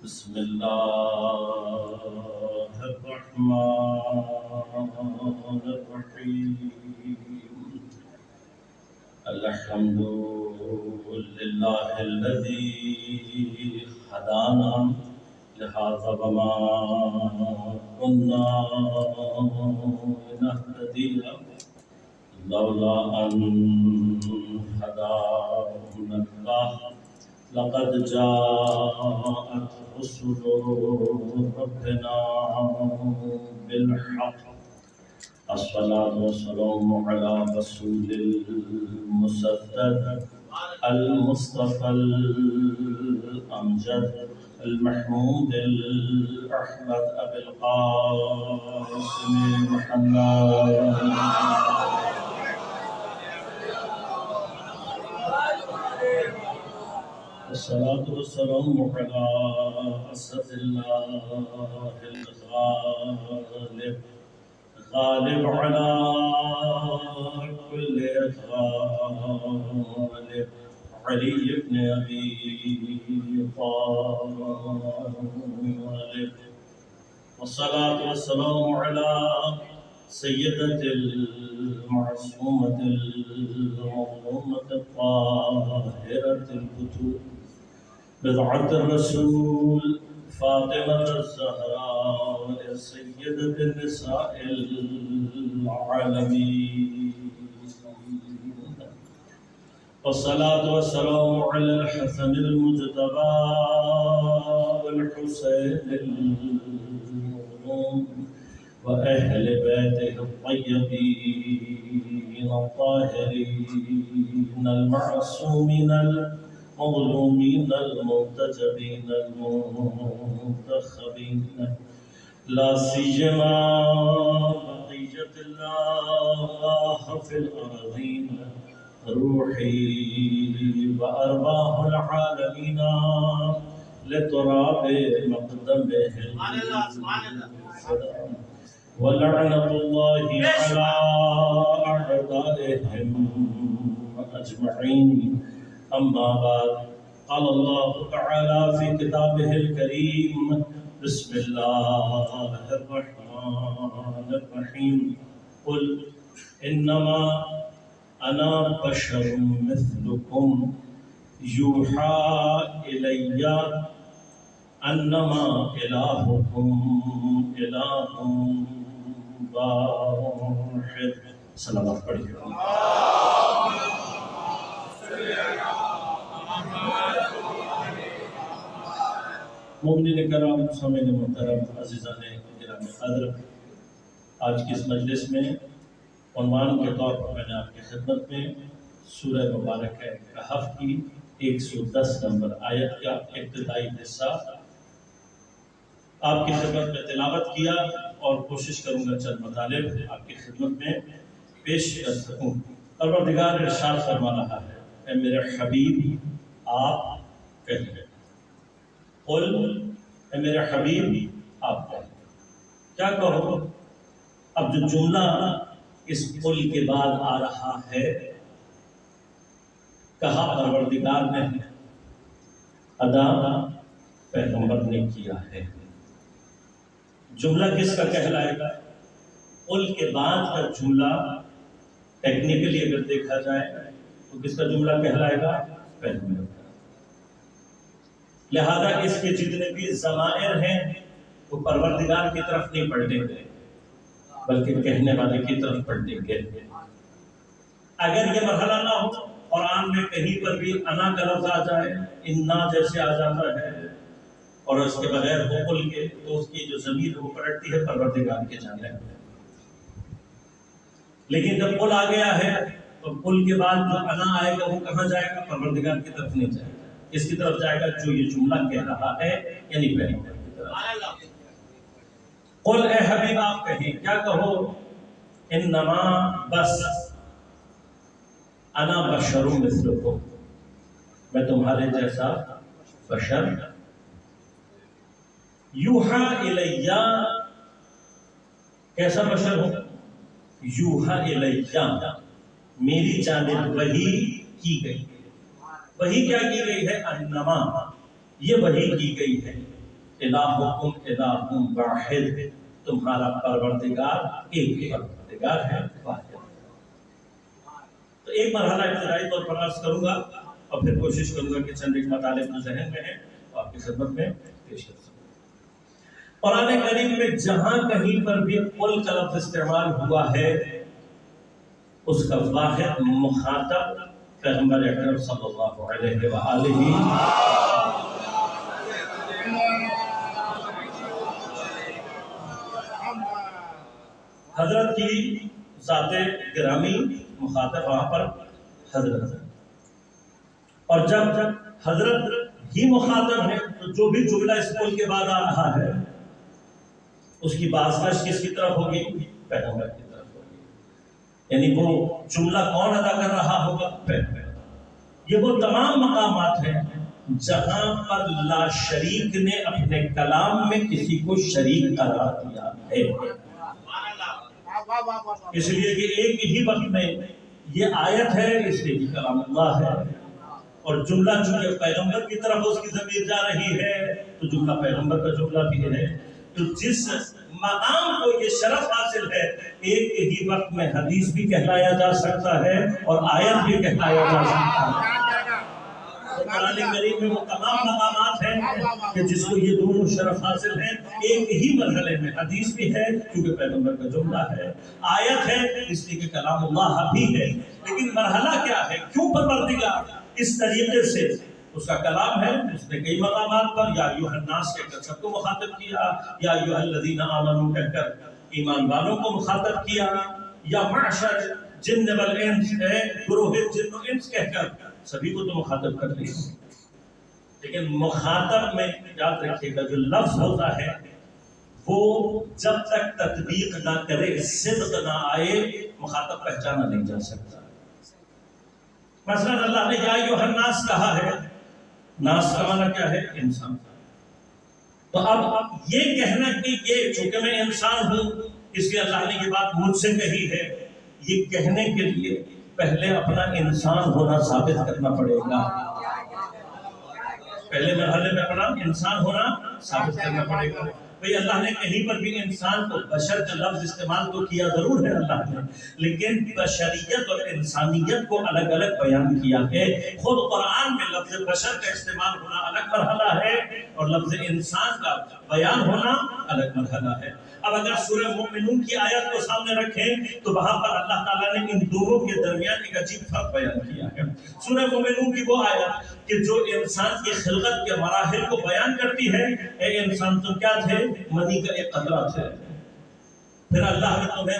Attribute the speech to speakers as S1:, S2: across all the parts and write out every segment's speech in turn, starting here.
S1: بسم الله الرحمن الرحيم الحمد لله الذي هدانا لهذا وما كنا لنهتدي لولا أن هدانا الله لقد جاءت رسل ربنا بالحق الصلاة والسلام على رسول المسدد المصطفى الأمجد المحمود الأحمد أبي القاسم محمد الصلاة والسلام على أسد الله الغالب غالب على كل غالب علي بن أبي طالب والصلاة والسلام على سيدة المعصومة المظلومة الطاهرة البتول بضعة الرسول فاطمة الزهراء سيدة النساء العالمين والصلاة والسلام على الحسن المجتبى والحسين المظلوم وأهل بيته الطيبين الطاهرين المعصومين المظلومين المنتجبين المنتخبين لا سيما بقية الله في الأرضين روحي وأرواح العالمين لتراب مقدمهم ولعنة الله على أعدائهم أجمعين أما بعد قال الله تعالى في كتابه الكريم بسم الله الرحمن الرحيم قل إنما أنا بشر مثلكم يوحى إلي أنما إلهكم إله واحد صلوات پڑھیے مومنین کرام سامعین محترم عزیزان گرامی قدر آج کی اس مجلس میں عنوان کے طور پر میں نے آپ کی خدمت میں سورہ مبارک کہف کی 110 نمبر آیت کا ابتدائی حصہ آپ کی خدمت میں تلاوت کیا اور کوشش کروں گا چند مطالب آپ کی خدمت میں پیش کر سکوں۔ پروردگار ارشاد فرما رہا ہے اے میرے حبیب آپ کہیے، قل اے میرے حبیب آپ کہیے، کیا کہو؟ اب جو جملہ اس قل کے بعد آ رہا ہے، کہا پروردگار نے، ادا پیغمبر نے کیا ہے۔ جملہ کس کا کہلائے گا؟ قل کے بعد کا جملہ ٹیکنیکلی اگر دیکھا جائے تو کس کا جملہ کہلائے گا؟ پیغمبر کا۔ لہذا اس کے جتنے بھی ضمائر ہیں وہ پروردگار کی طرف نہیں پلٹیں گے بلکہ کہنے والے کی طرف پلٹیں گے۔ اگر یہ مرحلہ نہ ہو، قرآن میں کہیں پر بھی انا کا لفظ آ جائے، انا جیسے آ جاتا ہے اور اس کے بغیر وہ قل کے، تو اس کی جو ضمیر ہے وہ پلٹتی ہے پروردگار کے جانب۔ لیکن جب قل آ گیا ہے تو قل کے بعد جو انا آئے گا وہ کہاں جائے گا؟ پروردگار کی طرف نہیں جائے گا، اس کی طرف جائے گا جو یہ جملہ کہہ رہا ہے، یعنی پیغمبر کی طرف۔ قل اے حبیب آپ کہیں، کیا کہو؟ انما بس انا بشر مثلکم، میں تمہارے جیسا بشر، یوحا الیہ، کیسا بشر ہوں؟ یوحا الیہ، میری جانب وحی کی گئی۔ وحی کیا کی گئی ہے؟ انما، یہ وحی کی گئی ہے الہکم الہ واحد، تمہارا پروردگار ایک پروردگار ہے، واحد۔ تو ایک مرحلہ ابتدائی طور پر عرض کروں گا اور پھر کوشش کروں گا کہ چند ایک مطالب جو ذہن میں ہیں وہ آپ کی خدمت میں پیش کر سکوں۔ قرآن کریم میں جہاں کہیں پر بھی قل کا لفظ استعمال ہوا ہے اس کا واحد مخاطب پیغمبر اکرم صلی اللہ علیہ وآلہ حضرت کی ذات گرامی مخاطب وہاں پر حضرت ہے، اور جب حضرت ہی مخاطب ہے تو جو بھی جملہ اس قول کے بعد آ رہا ہے اس کی بازگشت کس کی طرف ہوگی؟ پیغمبر کی طرف ہوگی، یعنی وہ جملہ کون ادا کر رہا ہوگا؟ پیغمبر۔ یہ وہ تمام مقامات ہیں جہاں پر لا شریک نے اپنے کلام میں کسی کو شریک قرار دیا ہے، اس لیے کہ ایک ہی وقت میں یہ آیت ہے، اس لیے کہ کلام اللہ ہے، اور جملہ چونکہ پیغمبر کی طرف اس کی ضمیر جا رہی ہے تو جملہ پیغمبر کا جملہ بھی ہے۔ تو جس مقام کو یہ شرف حاصل ہے، ایک ہی وقت میں حدیث بھی کہلایا جا سکتا ہے اور آیت بھی کہلایا جا سکتا ہے۔ قرآن کریم میں وہ تمام مقامات ہیں کہ جس کو یہ دونوں شرف حاصل ہیں، ایک ہی مرحلے میں حدیث بھی ہے کیونکہ پیغمبر کا جملہ ہے، آیت ہے اس لیے کہ کلام اللہ بھی ہے، لیکن مرحلہ کیا ہے؟ کیوں پروردگار اس طریقے سے اس کا کلام ہے؟ اس نے کئی مقامات پر یا ایھا الناس کہہ کر سب کو مخاطب کیا، یا ایھا الذین آمنوا کہہ کر ایمان والوں کو مخاطب کیا، یا معشر جن والانس ہے گروہ جن و انس کہہ کر سبھی کو تو مخاطب کر لیا، لیکن مخاطب میں یاد رکھیے گا جو لفظ ہوتا ہے وہ جب تک تطبیق نہ کرے، صدق نہ آئے، مخاطب پہچانا نہیں جا سکتا۔ مثلا اللہ نے یا ایھا الناس کہا ہے، ناس کا معنی کیا ہے؟ انسان۔ تو اب یہ کہنا کہ یہ چونکہ میں انسان ہوں اس لیے اللہ نے یہ بات مجھ سے کہی ہے، یہ کہنے کے لیے پہلے اپنا انسان ہونا ثابت کرنا پڑے گا، پہلے مرحلے میں اپنا انسان ہونا ثابت کرنا پڑے گا۔ بھئی اللہ نے کہیں پر بھی انسان کو بشر کا لفظ استعمال تو کیا ضرور ہے اللہ نے، لیکن بشریت اور انسانیت کو الگ الگ بیان کیا ہے۔ خود قرآن میں لفظ بشر کا استعمال ہونا الگ مرحلہ ہے اور لفظ انسان کا بیان ہونا الگ مرحلہ ہے۔ اب اگر سورہ مومنون کی آیت کو سامنے رکھیں تو وہاں پر اللہ تعالیٰ نے ان دونوں کے درمیان ایک عجیب فرق بیان کیا ہے۔ سورہ مومنون کی وہ آیت کہ جو انسان کی خلقت کے مراحل کو بیان کرتی ہے، اے انسان تم کیا تھے؟ منی کا ایک قطرہ تھے، پھر اللہ نے تمہیں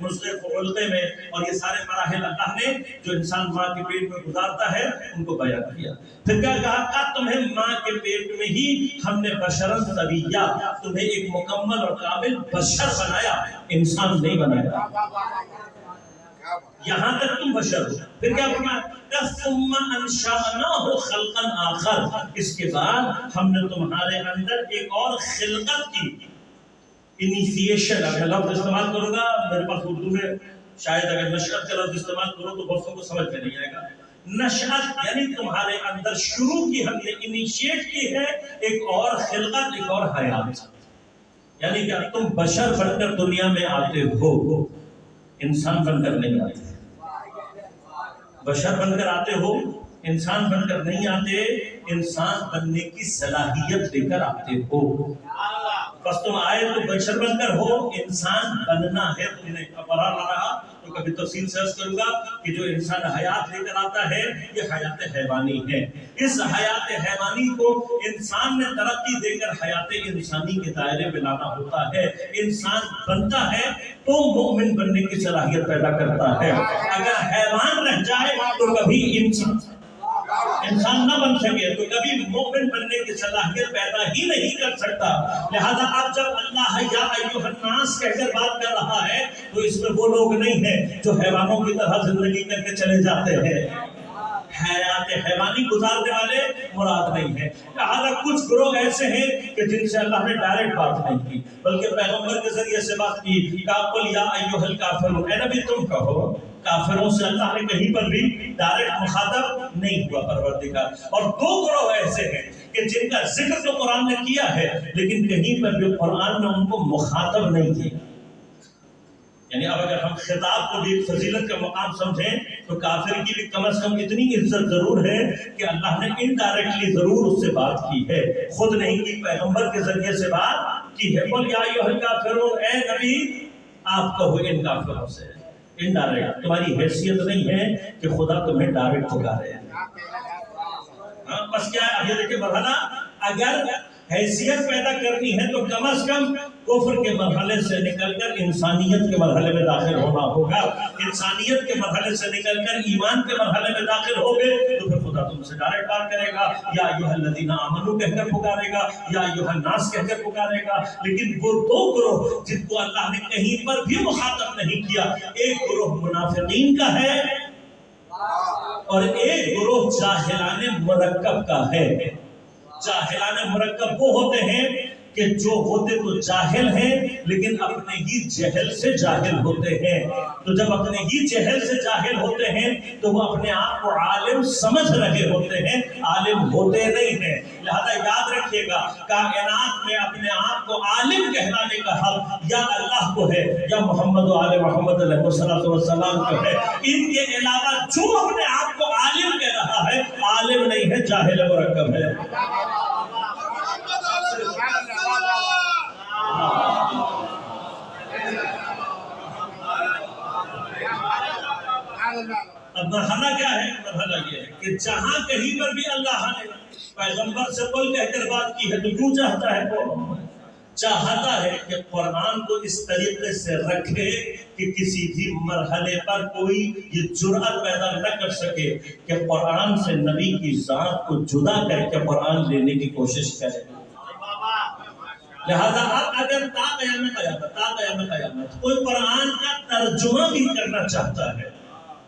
S1: مضغے کو علقے میں، اور یہ سارے مراحل اللہ نے جو انسان ماں کے پیٹ میں گزارتا ہے ان کو بیان کیا۔ پھر کیا کہا؟ تمہیں ماں کے پیٹ میں ہی ہم نے بشرن سویہ، تمہیں ایک مکمل اور کامل بشر بنایا، انسان نہیں بنایا، یہاں تک تم بشر ہو۔ پھر کیا فرمایا؟ ثم انشأناہ خلقا آخر، اس کے بعد ہم نے تمہارے اندر ایک اور خلقت کی انیشیشن، اگر لفظ استعمال کروں گا میرے پاس اردو میں شاید اگر نشأت کا لفظ استعمال کروں تو بہت کو سمجھ میں نہیں آئے گا۔ نشأت یعنی تمہارے اندر شروع کی ہم نے انیشیٹ کی ہے ایک اور خلقت، ایک اور حیات، یعنی کہ تم بشر بن کر دنیا میں آتے ہو، انسان بن کر نہیں آتے، بشر بن کر آتے ہو، انسان بن کر نہیں آتے، انسان بننے کی صلاحیت لے کر آتے ہو۔ بس تم آئے تو بشر بن کر ہو، انسان بننا ہے تم نے۔ اب پڑھا رہا تو کبھی تفصیل سے عرض کروں گا کہ جو انسان حیات لے کر آتا ہے یہ حیات حیوانی ہے، اس حیات حیوانی کو انسان نے ترقی دے کر حیات انسانی کے دائرے میں لانا ہوتا ہے۔ انسان بنتا ہے تو مومن بننے کی صلاحیت پیدا کرتا ہے، اگر حیوان رہ جائے تو کبھی انسان نہ بن سکے تو کبھی مومن بننے کی صلاحیت پیدا ہی نہیں کر سکتا۔ لہذا اب جب اللہ یا ایھا الناس کہہ کر بات کر رہا ہے تو اس میں وہ لوگ نہیں ہیں جو حیوانوں کی طرح زندگی کر کے چلے جاتے ہیں، حیات حیوانی گزارنے والے مراد نہیں ہیں۔ لہذا کچھ گروہ ایسے ہیں کہ جن سے اللہ نے ڈائریکٹ بات نہیں کی بلکہ پیغمبر کے ذریعے سے بات کی۔ قل یا ایھا الکافرون، اے نبی تم کہو، کافروں سے اللہ نے کہیں پر بھی ڈائریکٹ مخاطب نہیں ہوا پروردگار۔ اور دو گروہ ایسے ہیں کہ جن کا ذکر تو قرآن نے کیا ہے لیکن کہیں پر بھی قرآن نے ان کو مخاطب نہیں کیا. یعنی اب اگر ہم خطاب کو بھی فضیلت کا مقام سمجھیں تو کافر کی بھی کم از کم اتنی عزت ضرور ہے کہ اللہ نے انڈائریکٹلی ضرور اس سے بات کی ہے, خود نہیں کی, پیغمبر کے ذریعے سے بات کی ہے. قل یا ایھا الکافرون, اے نبی آپ کہو ان کافروں سے. انڈائریکٹ, تمہاری حیثیت نہیں ہے کہ خدا تمہیں ڈائریکٹ پکارے. ہاں بس کیا ہے, اب یہ دیکھیں مرحلہ, اگر حیثیت پیدا کرنی ہے تو کم از کم کفر کے مرحلے سے نکل کر انسانیت کے مرحلے میں داخل ہونا ہوگا. انسانیت کے مرحلے سے نکل کر ایمان کے مرحلے میں داخل ہوگے تو پھر خدا تم سے ڈائریکٹ بات کرے گا, یا ایھا الذین آمنوا کہہ کر پکارے گا, یا ایھا الناس کہہ کر پکارے گا. لیکن وہ دو گروہ جن کو اللہ نے کہیں پر بھی مخاطب نہیں کیا, ایک گروہ منافقین کا ہے اور ایک گروہ جاہلان مرکب کا ہے. جاہلان مرکب وہ ہوتے ہیں کہ جو ہوتے تو جاہل ہیں لیکن اپنے ہی جہل سے جاہل ہوتے ہیں. تو جب اپنے ہی جہل سے جاہل ہوتے ہیں تو وہ اپنے آپ کو عالم سمجھ رہے ہوتے ہیں, عالم ہوتے نہیں ہیں. لہذا یاد رکھیے گا, کائنات میں اپنے آپ کو عالم کہلانے کا حق یا اللہ کو ہے یا محمد و آل محمد علیہ السلام کو ہے. ان کے علاوہ جو اپنے آپ کو عالم کہہ رہا ہے عالم نہیں ہے, جاہل مرکب ہے. اب مرحلہ کیا ہے؟ مرحلہ یہ ہے کہ جہاں کہیں پر بھی اللہ نے پیغمبر سے قل کہہ کر بات کی ہے تو کیوں چاہتا ہے؟ وہ چاہتا ہے کہ قرآن کو اس طریقے سے رکھے کہ کسی بھی مرحلے پر کوئی یہ جرأت پیدا نہ کر سکے کہ قرآن سے نبی کی ذات کو جدا کر کے قرآن لینے کی کوشش کرے. لہذا اب اگر تا قیام قیامت کوئی قرآن کا ترجمہ بھی کرنا چاہتا ہے,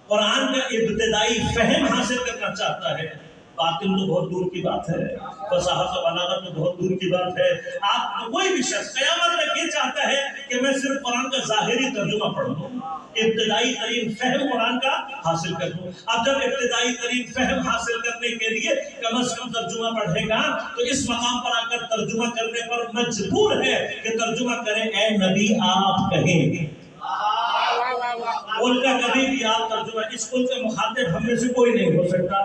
S1: قرآن کا ابتدائی فہم حاصل کرنا چاہتا ہے, باطل تو بہت دور کی بات ہے, فصاحت و بلاغت تو بہت دور کی بات ہے. آپ کوئی بھی شخص قیامت تک یہ چاہتا ہے کہ میں صرف قرآن کا ظاہری ترجمہ پڑھ لوں, ابتدائی ترین فہم قرآن کا حاصل کر لوں. اب جب ابتدائی ترین فہم حاصل کرنے کے لیے کم از کم ترجمہ پڑھے گا تو اس مقام پر آ کر ترجمہ کرنے پر مجبور ہے کہ ترجمہ کریں اے نبی آپ کہیں. قل کا کبھی بھی آپ ترجمہ, اس قل کا مخاطب ہم میں سے کوئی نہیں ہو سکتا.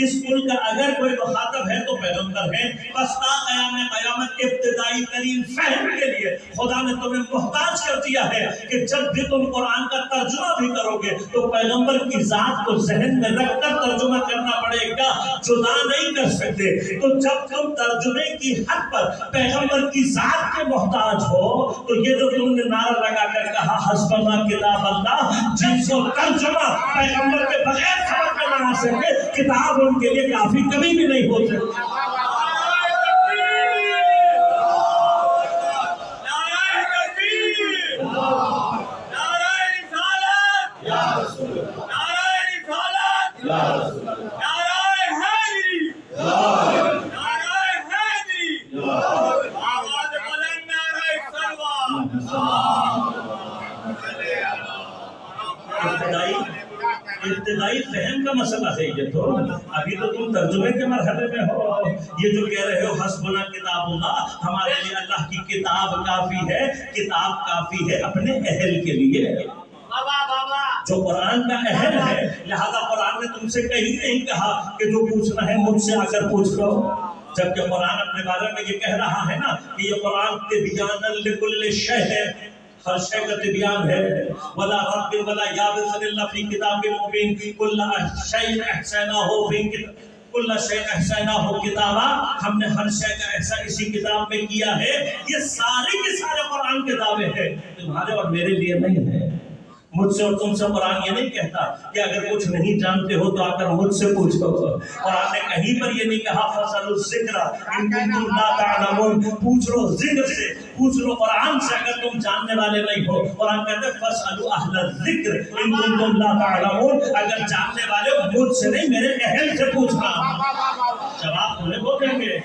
S1: اس قل کا اگر کوئی مخاطب ہے تو پیغمبر ہے. بس تا قیام قیامت ابتدائی ترین فہم کے لیے خدا نے تمہیں محتاج کر دیا ہے کہ جب بھی تم قرآن کا ترجمہ بھی کرو گے تو پیغمبر کی ذات کو ذہن میں رکھ کر ترجمہ کرنا پڑے گا, جدا نہیں کر سکتے. تو جب تم ترجمے کی حد پر پیغمبر کی ذات کے محتاج ہو تو یہ جو تم نے نعرہ لگا کر کہا حسبنا کتاب اللہ, جس کو ترجمہ پیغمبر کے بغیر سمجھ میں نہ آ سکے, کتاب ان کے لیے کافی کبھی بھی نہیں ہو سکتی. ابتدائی فہم کا مسئلہ ہے یہ. تو ابھی تو تم ترجمے کے مرحلے میں ہو. یہ جو کہہ رہے ہو حسبنا کتاب اللہ, ہمارے لیے اللہ کی کتاب کافی ہے. کتاب کافی ہے اپنے اہل کے لیے جو قرآن کا اہل ہے. لہذا قرآن نے تم سے کہیں نہیں کہا کہ جو پوچھنا ہے مجھ سے آ کر پوچھ لو, جبکہ قرآن اپنے بارے میں یہ کہہ رہا ہے نا کہ یہ قرآن تبیانا لکل شیء ہے, ہر شے کا تبیان ہے. ولا رب ولا یابس الا فی کتاب مبین, کل شیء احصیناہ فی کتاب, کل شیء احصیناہ کتابا, ہم نے ہر شے کا احصاء اسی کتاب میں کیا ہے. یہ سارے کے سارے قرآن کے دعوے ہیں, تمہارے اور میرے لیے نہیں ہے. مجھ سے اور تم سے قرآن یہ نہیں کہتا کہ اگر کچھ نہیں جانتے ہو تو آ کر مجھ سے پوچھو. قرآن نے کہیں پر یہ نہیں کہا فَاسْأَلُوا الذِّكْرَ إِن كُنتُمْ لَا تَعْلَمُونَ, پوچھ لو ذکر سے, پوچھ لو قرآن سے اگر تم جاننے والے نہیں ہو. قرآن کہتے ہیں فَاسْأَلُوا أَهْلَ الذِّكْرِ إِن كُنتُمْ لَا تَعْلَمُونَ, اگر جاننے والے ہو مجھ سے نہیں میرے اہل سے پوچھنا. جواب تمہیں وہ دیں گے.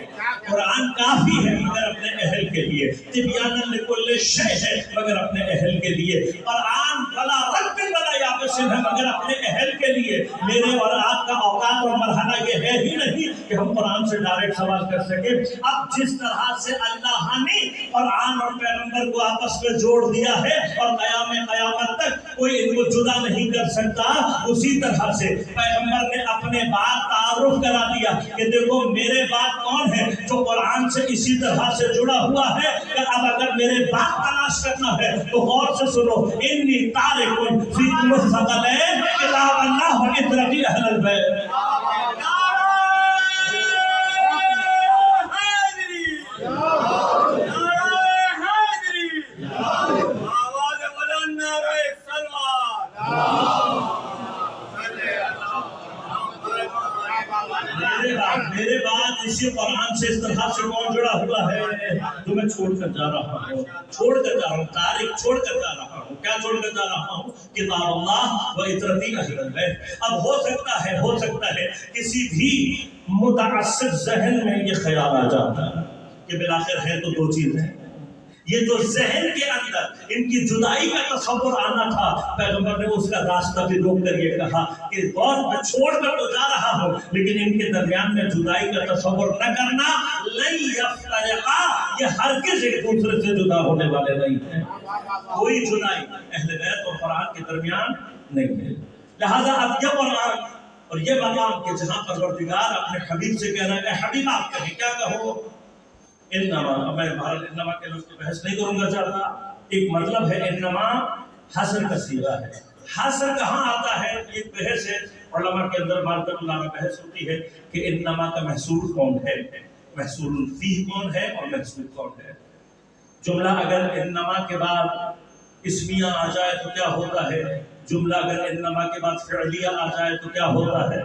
S1: قرآن کافی ہے مگر اپنے اہل کے لیے, تبیانا لکل شیء ہے مگر اپنے اہل کے لیے. قرآن بلا رب بلا یابس مناسب ہے مگر اپنے اہل کے لیے میرے اور آپ کا اوقات اور مرحلہ یہ ہے ہی نہیں کہ ہم قرآن سے ڈائریکٹ سوال کر سکیں۔ اب جس طرح سے اللہ نے قرآن اور پیغمبر کو آپس میں جوڑ دیا ہے اور قیامت تک کوئی ان کو جدا نہیں کر سکتا، اسی طرح سے پیغمبر نے اپنے بات تعارف کرا دیا کہ دیکھو میرے بات کون ہے جو قرآن سے اسی طرح سے جڑا ہوا ہے کہ اب اگر میرے بات تلاش کرنا ہے تو غور سے سنو، انی تارکن فیکم الثقلین کتاب اللہ و عترتی اہل البیت۔ میرے بعد اسی قرآن سے اس طرح سے کون جڑا ہوا ہے جو میں چھوڑ کر جا رہا ہوں، تاریخ چھوڑ کر جا رہا ہوں۔ کیا چھوڑ کر جا رہا ہوں؟ کتاب اللہ و عترتی اہل البیت۔ اب ہو سکتا ہے کسی بھی متعصب ذہن میں یہ خیال آ جاتا ہے کہ بالآخر ہے تو دو چیزیں، یہ جو ذہن کے اندر ان کی جدائی کا تصور آنا تھا، پیغمبر نے اس کا راستہ بھی روک کر یہ کہا کہ غور میں چھوڑ کر تو جا رہا ہوں لیکن ان کے درمیان میں جدائی کا تصور نہ کرنا، لن یفترقا، یہ ہرگز ایک دوسرے سے جدا ہونے والے نہیں ہیں، کوئی جدائی اہل بیت اور قرآن کے درمیان نہیں ہے۔ لہذا اب یہ قرآن اور یہ مقام کہ جہاں پروردگار اپنے حبیب سے کہہ رہا ہے کہ حبیب آپ کہیں کیا کہو، انما، میں انما کے لفظ کی بحث نہیں کروں گا زیادہ، ایک مطلب ہے انما حصر کا صیغہ ہے۔ حصر کہاں آتا ہے؟ ایک بحث ہے علماء کے اندر، مالک اللہ میں بحث ہوتی ہے کہ انما کا محصور کون ہے، محصور فیہ کون ہے اور محصور کون ہے۔ جملہ اگر انما کے بعد اسمیہ آ جائے تو کیا ہوتا ہے، جملہ اگر انما کے بعد فعلیہ آ جائے تو کیا ہوتا ہے،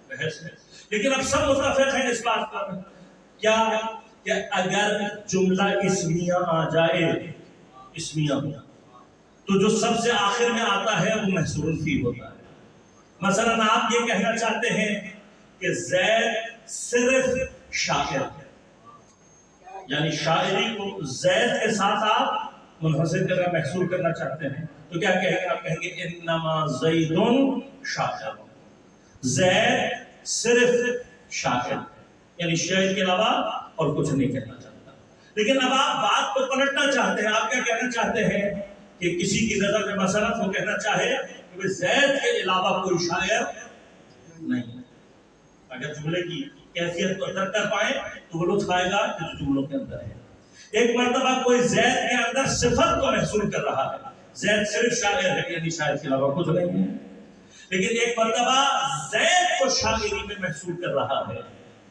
S1: بحث ہے۔ لیکن اب سب متفق ہیں اس بات پر کیا کہ اگر جملہ اسمیہ آ جائے، اسمیہ تو جو سب سے آخر میں آتا ہے وہ محصور فی ہوتا ہے۔ مثلا آپ یہ کہنا چاہتے ہیں کہ زید صرف شاعر ہے، یعنی شاعری کو زید کے ساتھ آپ منحصر کرنا، محصور کرنا چاہتے ہیں تو کیا کہیں گے؟ آپ کہیں گے انما زید شاعر، زید صرف شاعر، یعنی شعر کے علاوہ اور کچھ نہیں کہنا چاہتا۔ لیکن اب آپ بات کو پلٹنا چاہتے ہیں، آپ کیا کہنا چاہتے ہیں کہ کسی کی نظر میں مثلا وہ کہنا چاہے کہ زید کے علاوہ کوئی شاعر نہیں۔ اگر جملے کی کیفیت کو درک کر پائے تو وہ لطف آئے گا کہ جو جملوں کے اندر ہے۔ ایک مرتبہ کوئی زید کے اندر صفت کو محصور کر رہا ہے، زید صرف شاعر ہے یعنی شاعر کے علاوہ کچھ نہیں ہے، لیکن ایک مرتبہ زید کو شاعری میں محصور کر رہا ہے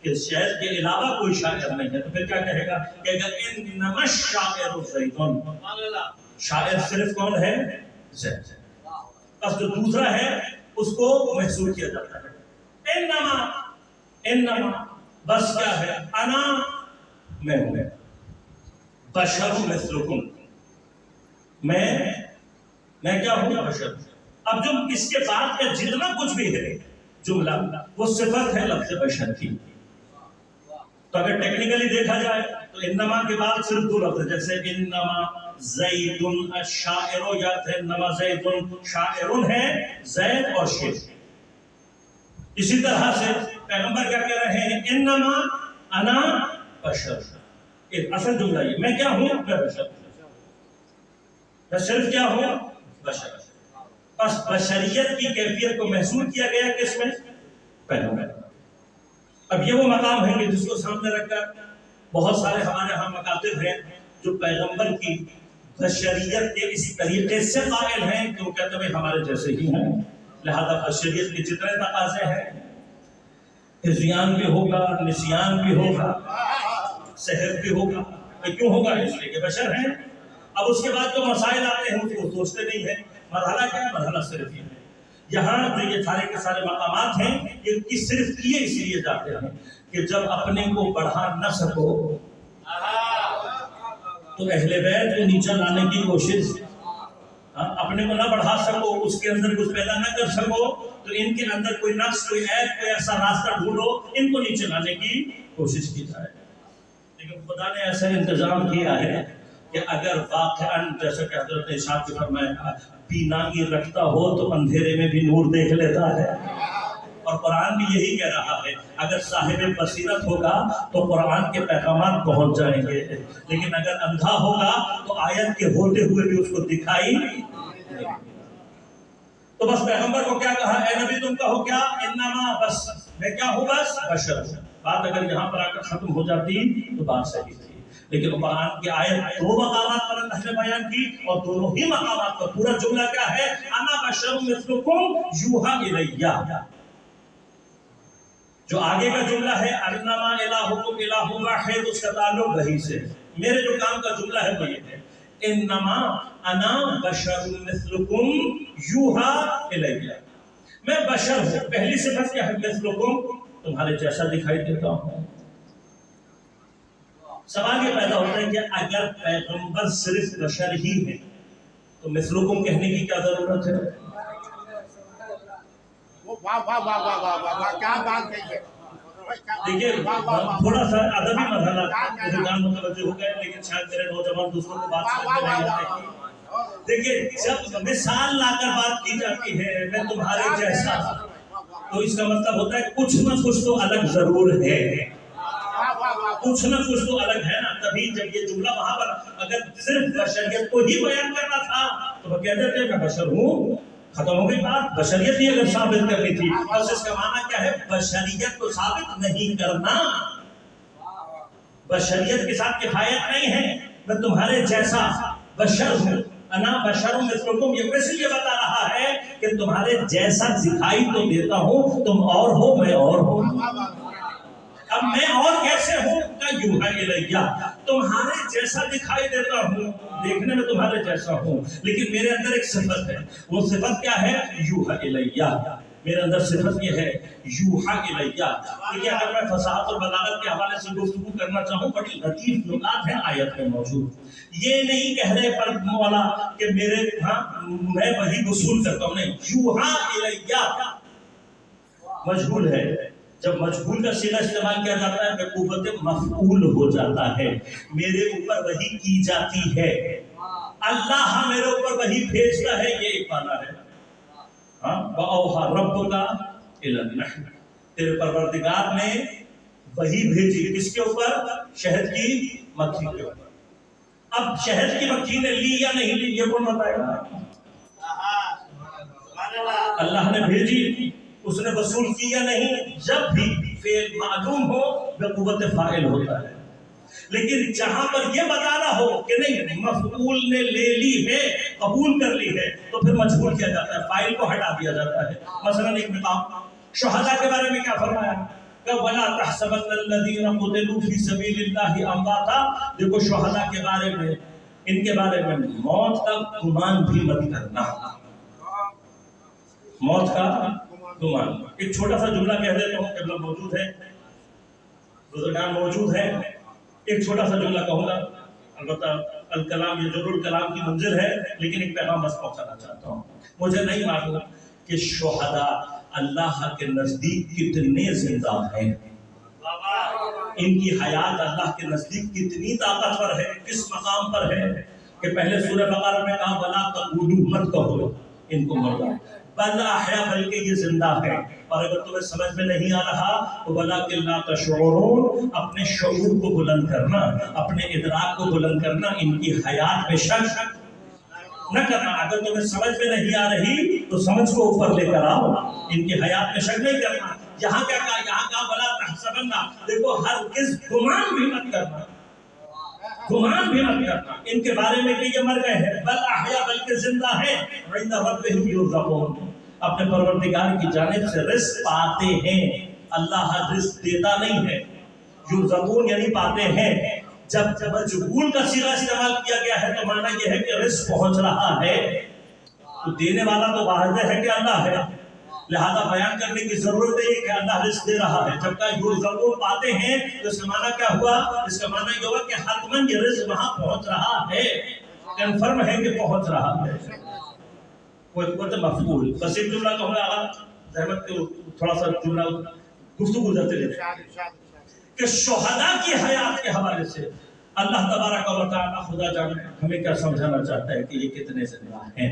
S1: کہ شاعر کے علاوہ کوئی شاعر نہیں ہے، تو پھر کیا کہے گا کہ انما الشاعر زید، شاعر صرف کون ہے؟ زید۔ بس جو دوسرا ہے اس کو محصور کیا جاتا ہے، انما بس کیا ہے، انا میں ہوں، بشر مثلکم، میں کیا ہوں؟ بشر۔ اب جو اس کے بعد کا جتنا کچھ بھی ہے جملہ وہ صفت ہے لفظ بشر کی۔ تو اگر ٹیکنیکلی دیکھا جائے تو انما کے بعد صرف دو لفظ، جیسے انما زید الشاعر، یا انما زید شاعر ہے، زید اور شعر۔ اسی طرح سے پیغمبر کیا کہہ رہے ہیں، انما انا بشر، ایک اصل جملہ یہ، میں کیا ہوں؟ میں بشر، میں صرف کیا ہوں؟ بشر۔ بس بشریت کی کیفیت کو محصور کیا گیا کس میں؟ پیغمبر۔ اب یہ وہ مقام ہے کہ جس کو سامنے رکھ کر بہت سارے ہمارے ہاں مکاتب ہیں جو پیغمبر کی بشریت کے اس طریقے سے قائل ہیں کہ وہ کہتے ہیں ہمارے جیسے ہی ہیں، لہذا بشریت کے جتنے تقاضے ہیں، ہذیان بھی ہوگا، نسیان بھی ہوگا، سحر بھی ہوگا، کیوں ہوگا؟ اس لیے کہ بشر ہیں۔ اب اس کے بعد جو مسائل آتے ہیں وہ سوچتے نہیں ہیں۔ مرحلہ کیا ہے؟ مرحلہ صرف یہ ہے۔ یہاں جو یہ سارے کے سارے مقامات ہیں یہ صرف کیے اس لیے جاتے ہیں کہ جب اپنے کو بڑھا نہ سکو تو اہل بیت کو نیچے لانے کی کوشش، اپنے کو نہ بڑھا سکو، اس کے اندر کچھ پیدا نہ کر سکو تو ان کے اندر کوئی نقص، کوئی عیب، کوئی ایسا راستہ ڈھونڈو ان کو نیچے لانے کی کوشش کی جائے۔ لیکن خدا نے ایسا انتظام کیا ہے کہ اگر واقعاً جیسا کہ حضرت نے ارشاد فرمایا بینائی رکھتا ہو تو اندھیرے میں بھی نور دیکھ لیتا ہے، اور قرآن بھی یہی کہہ رہا ہے اگر صاحب بصیرت ہوگا تو قرآن کے پیغامات پہنچ جائیں گے، لیکن اگر اندھا ہوگا تو آیت کے ہوتے ہوئے بھی اس کو دکھائی نہیں۔ تو بس پیغمبر کو کیا کہا، اے نبی تم کہو کیا، انما بس میں کیا ہوں، بس بشر ہوں۔ بات اگر یہاں پر آ کر ختم ہو جاتی تو بات صحیح تھی، لیکن قرآن کی آیت دو مقامات پر اللہ نے بیان کی، اور دونوں ہی مقامات پر پورا جملہ کیا ہے، انا بشر مثلکم یوحی الیہ۔ جو آگے کا جملہ ہے انما الہکم الہ واحد، اس کا تعلق وحی سے، میرے جو کام کا جملہ ہے وہ یہ ہے، انما انا بشر مثلکم یوحی الیہ، میں بشر ہوں۔ پہلی صفت کیا ہے، مثلکم، تمہارے جیسا دکھائی دیتا ہوں۔ سوال یہ پیدا ہوتا ہے کہ اگر پیغمبر صرف بشر ہی ہے تو مثلکم کہنے کی کیا ضرورت ہے؟ دیکھیے تھوڑا سا ادبی مرحلہ میرے جان متوجہ ہو گئے، لیکن شاید میرے نوجوان دوستوں کو بات سمجھ میں نہیں آئی۔ دیکھیے جب مثال لا کر بات کی جاتی ہے میں تمہارے جیسا، تو اس کا مطلب ہوتا ہے کچھ نہ کچھ تو الگ ضرور ہے، کچھ نہ کچھ تو الگ ہے نا۔ تبھی جب یہ جملہ وہاں پر اگر صرف بشریت کو ہی بیان کرنا تھا تو وہ کہہ دیتے میں بشر ہوں، ختم ہو گئی بات۔ بشریت ہی اگر ثابت کرنی تھی، بس اس کا معنی کیا ہے، بشریت کو ثابت نہیں کرنا، بشریت کے ساتھ کفایت نہیں ہے، میں تمہارے جیسا بشر ہوں، انا بشر مثلکم، یہ ویسے یہ بتا رہا ہے کہ تمہارے جیسا دکھائی تو دیتا ہوں، تم اور ہو میں اور ہوں۔ اب میں اور کیسے ہوں کا یوحی الیہ، تمہارے جیسا دکھائی دیتا ہوں، دیکھنے میں تمہارے جیسا ہوں، لیکن میرے اندر ایک صفت ہے، وہ صفت کیا ہے، یوحی الیہ، میرے اندر صفت یہ ہے یوحی الیہ۔ دیکھیے اگر میں فصاحت اور بلاغت کے حوالے سے گفتگو کرنا چاہوں، بڑی لطیف نکات ہیں آیت میں موجود۔ یہ نہیں کہہ رہے پر مولا کہ میرے میں وہی وصول کرتا ہوں، نہیں، یوحی الیہ مجہول ہے، جب مجہول کا صیغہ استعمال کیا جاتا ہے میں قوت مفعول ہو جاتا ہے، میرے اوپر وحی کی جاتی ہے، اللہ میرے اوپر وحی بھیجتا ہے، یہ ایک معنی ہے۔ وَأَوْحَى رَبُّكَ إِلَى النَّحْلِ، تیرے پروردگار نے وحی بھیجی کس کے اوپر، شہد کی مکھی کے اوپر۔ اب شہد کی مکھی نے لی یا نہیں لی یہ کون بتائے گا، اللہ نے بھیجی، اس نے وصول کی یا نہیں، جب بھی فعل معلوم ہو بقوت فاعل ہوتا ہے، لیکن جہاں پر یہ بتانا ہو کہ نہیں مفعول نے لے لی ہے، قبول کر لی ہے، تو پھر مجبور کیا جاتا ہے، فاعل کو ہٹا دیا جاتا ہے۔ مثلا ایک مثال شہداء کے بارے میں کیا فرمایا کہ وَلَا تَحْسَبَنَّ الَّذِينَ قُتِلُوا فِي سَبِيلِ اللَّهِ أَمْوَاتًا، دیکھو شہداء کے بارے میں، ان کے بارے میں موت کا گمان بھی مت کرنا، موت کا گمان۔ ایک چھوٹا سا جملہ کہہ دیتا ہوں، قبلہ موجود ہے، بزرگان موجود ہے، ایک چھوٹا سا جملہ کہوں گا، البتہ الکلام یہ ضرور کلام کی منزل ہے، لیکن ایک پیغام بس پہنچانا چاہتا ہوں۔ مجھے نہیں معلوم کہ شہداء اللہ کے نزدیک کتنے زندہ ہیں، ان کی حیات اللہ کے نزدیک کتنی طاقتور ہے، کس مقام پر ہے کہ پہلے سورہ بقرہ میں کہا وَلَا تَقُولُوا، مت کہو ان کو مردہ، بل احیا، بلکہ یہ زندہ ہے۔ اور اگر تمہیں سمجھ میں نہیں آ رہا تو وَلَٰكِن لَا تَشْعُرُونَ، اپنے شعور کو بلند کرنا، اپنے ادراک کو بلند کرنا، ان کی حیات میں شک نہ کرنا۔ اگر تمہیں سمجھ میں نہیں آ رہی تو سمجھ کو اوپر لے کر آؤ، ان کی حیات میں شک نہیں کرنا۔ یہاں کیا کہا، یہاں کہا وَلَا تَحْسَبَنَّ، دیکھو ہرگز گمان بھی مت کرنا، گمان بھی مت کرنا ان کے بارے میں کہ یہ مر گئے ہیں، بل احیا، بلکہ زندہ ہیں، عند ربہم یرزقون، اپنے پروردگار کی جانب سے رزق پاتے ہیں، اللہ رزق دیتا نہیں ہے، یرزقون یعنی پاتے ہیں۔ جب مجہول کا صیغہ استعمال کیا گیا ہے تو معنی یہ ہے کہ رزق پہنچ رہا ہے، تو دینے والا تو واضح ہے کہ اللہ ہے، لہذا بیان کرنے کی ضرورت ہے کہ اللہ رزق دے رہا ہے۔ جب کہ یرزقون پاتے ہیں تو اس کا معنی کیا ہوا، اس کا معنی یہ ہوا کہ حتماً یہ رزق وہاں پہنچ رہا ہے، کنفرم ہے کہ پہنچ رہا ہے، کوئی قوت مفعول۔ بس ایک جملہ کہوں گا، زحمت کو تھوڑا سا جملہ گفتگو کرتے رہتے کہ شہداء کی حیات کے حوالے سے اللہ تبارک و تعالی خدا جانے ہمیں کیا سمجھانا چاہتا ہے کہ یہ کتنے زندہ ہیں۔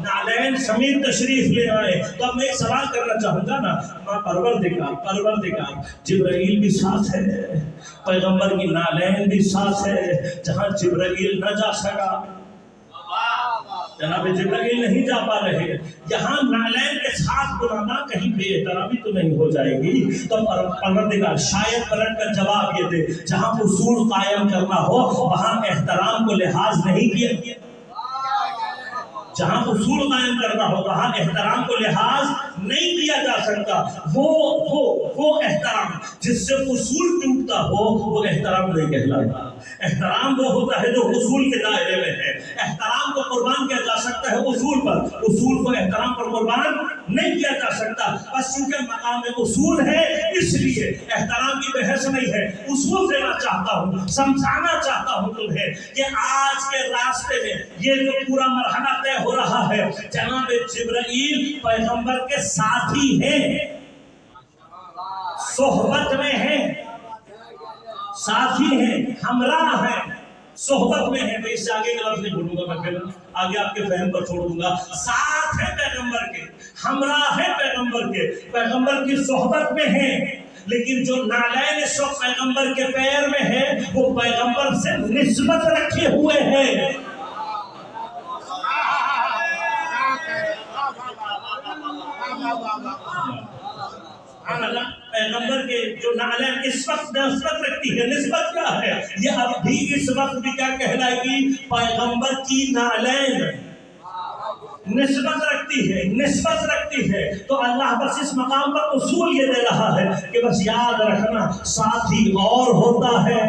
S1: نالین سمیت تشریف لے آئے. تو اب میں ایک سوال کرنا چاہوں گا نا, پروردگار جبرائیل بھی ساتھ ہے, پیغمبر کی نالین بھی ساتھ ہے, جہاں جبرائیل نہ جا سکا, جناب جبرائیل نہیں جا پا رہے, یہاں نالین کے ساتھ بلانا کہیں بے احترامی تو نہیں ہو جائے گی؟ تو پروردگار شاید پلٹ کر جواب یہ دے, جہاں اصول قائم کرنا ہو وہاں احترام کو لحاظ نہیں کیا, جہاں اصول قائم کرنا ہو وہاں احترام کو لحاظ نہیں کیا جا سکتا. وہ احترام جس سے اصول ٹوٹتا ہو وہ احترام نہیں کہلاتا. احترام وہ ہوتا ہے جو اصول کے دائرے میں ہے. احترام کو قربان کیا جا سکتا ہے اصول پر, اصول کو احترام پر قربان نہیں کیا جا سکتا. بس چونکہ مقام اصول ہے اس لیے احترام کی بحث نہیں ہے. اصول دینا چاہتا ہوں, سمجھانا چاہتا ہوں تمہیں کہ آج کے راستے میں یہ جو پورا مرحلہ طے ہو رہا ہے, جناب جبرائیل پیغمبر کے ساتھی ہیں, صحبت میں ہیں, ساتھی ہیں, ہمراہ ہیں, صحبت میں ہیں. میں اس سے آگے کے لفظ نہیں بولوں گا, میں پھر آگے آپ کے فہم پر چھوڑ دوں گا. ساتھ ہے پیغمبر کے, ہمراہ ہے پیغمبر کے, پیغمبر کی صحبت میں ہیں. لیکن جو نالین اس وقت پیغمبر کے پیر میں ہے وہ پیغمبر سے نسبت رکھے ہوئے ہیں. پیغمبر کے جو نالین اس وقت نسبت رکھتی ہے, نسبت کیا ہے یہ اب بھی اس وقت بھی کیا کہلائے گی؟ پیغمبر کی نالین نسبت رکھتی ہے. تو اللہ بس اس مقام پر اصول یہ دے رہا ہے کہ بس یاد رکھنا ساتھی اور ہوتا ہے,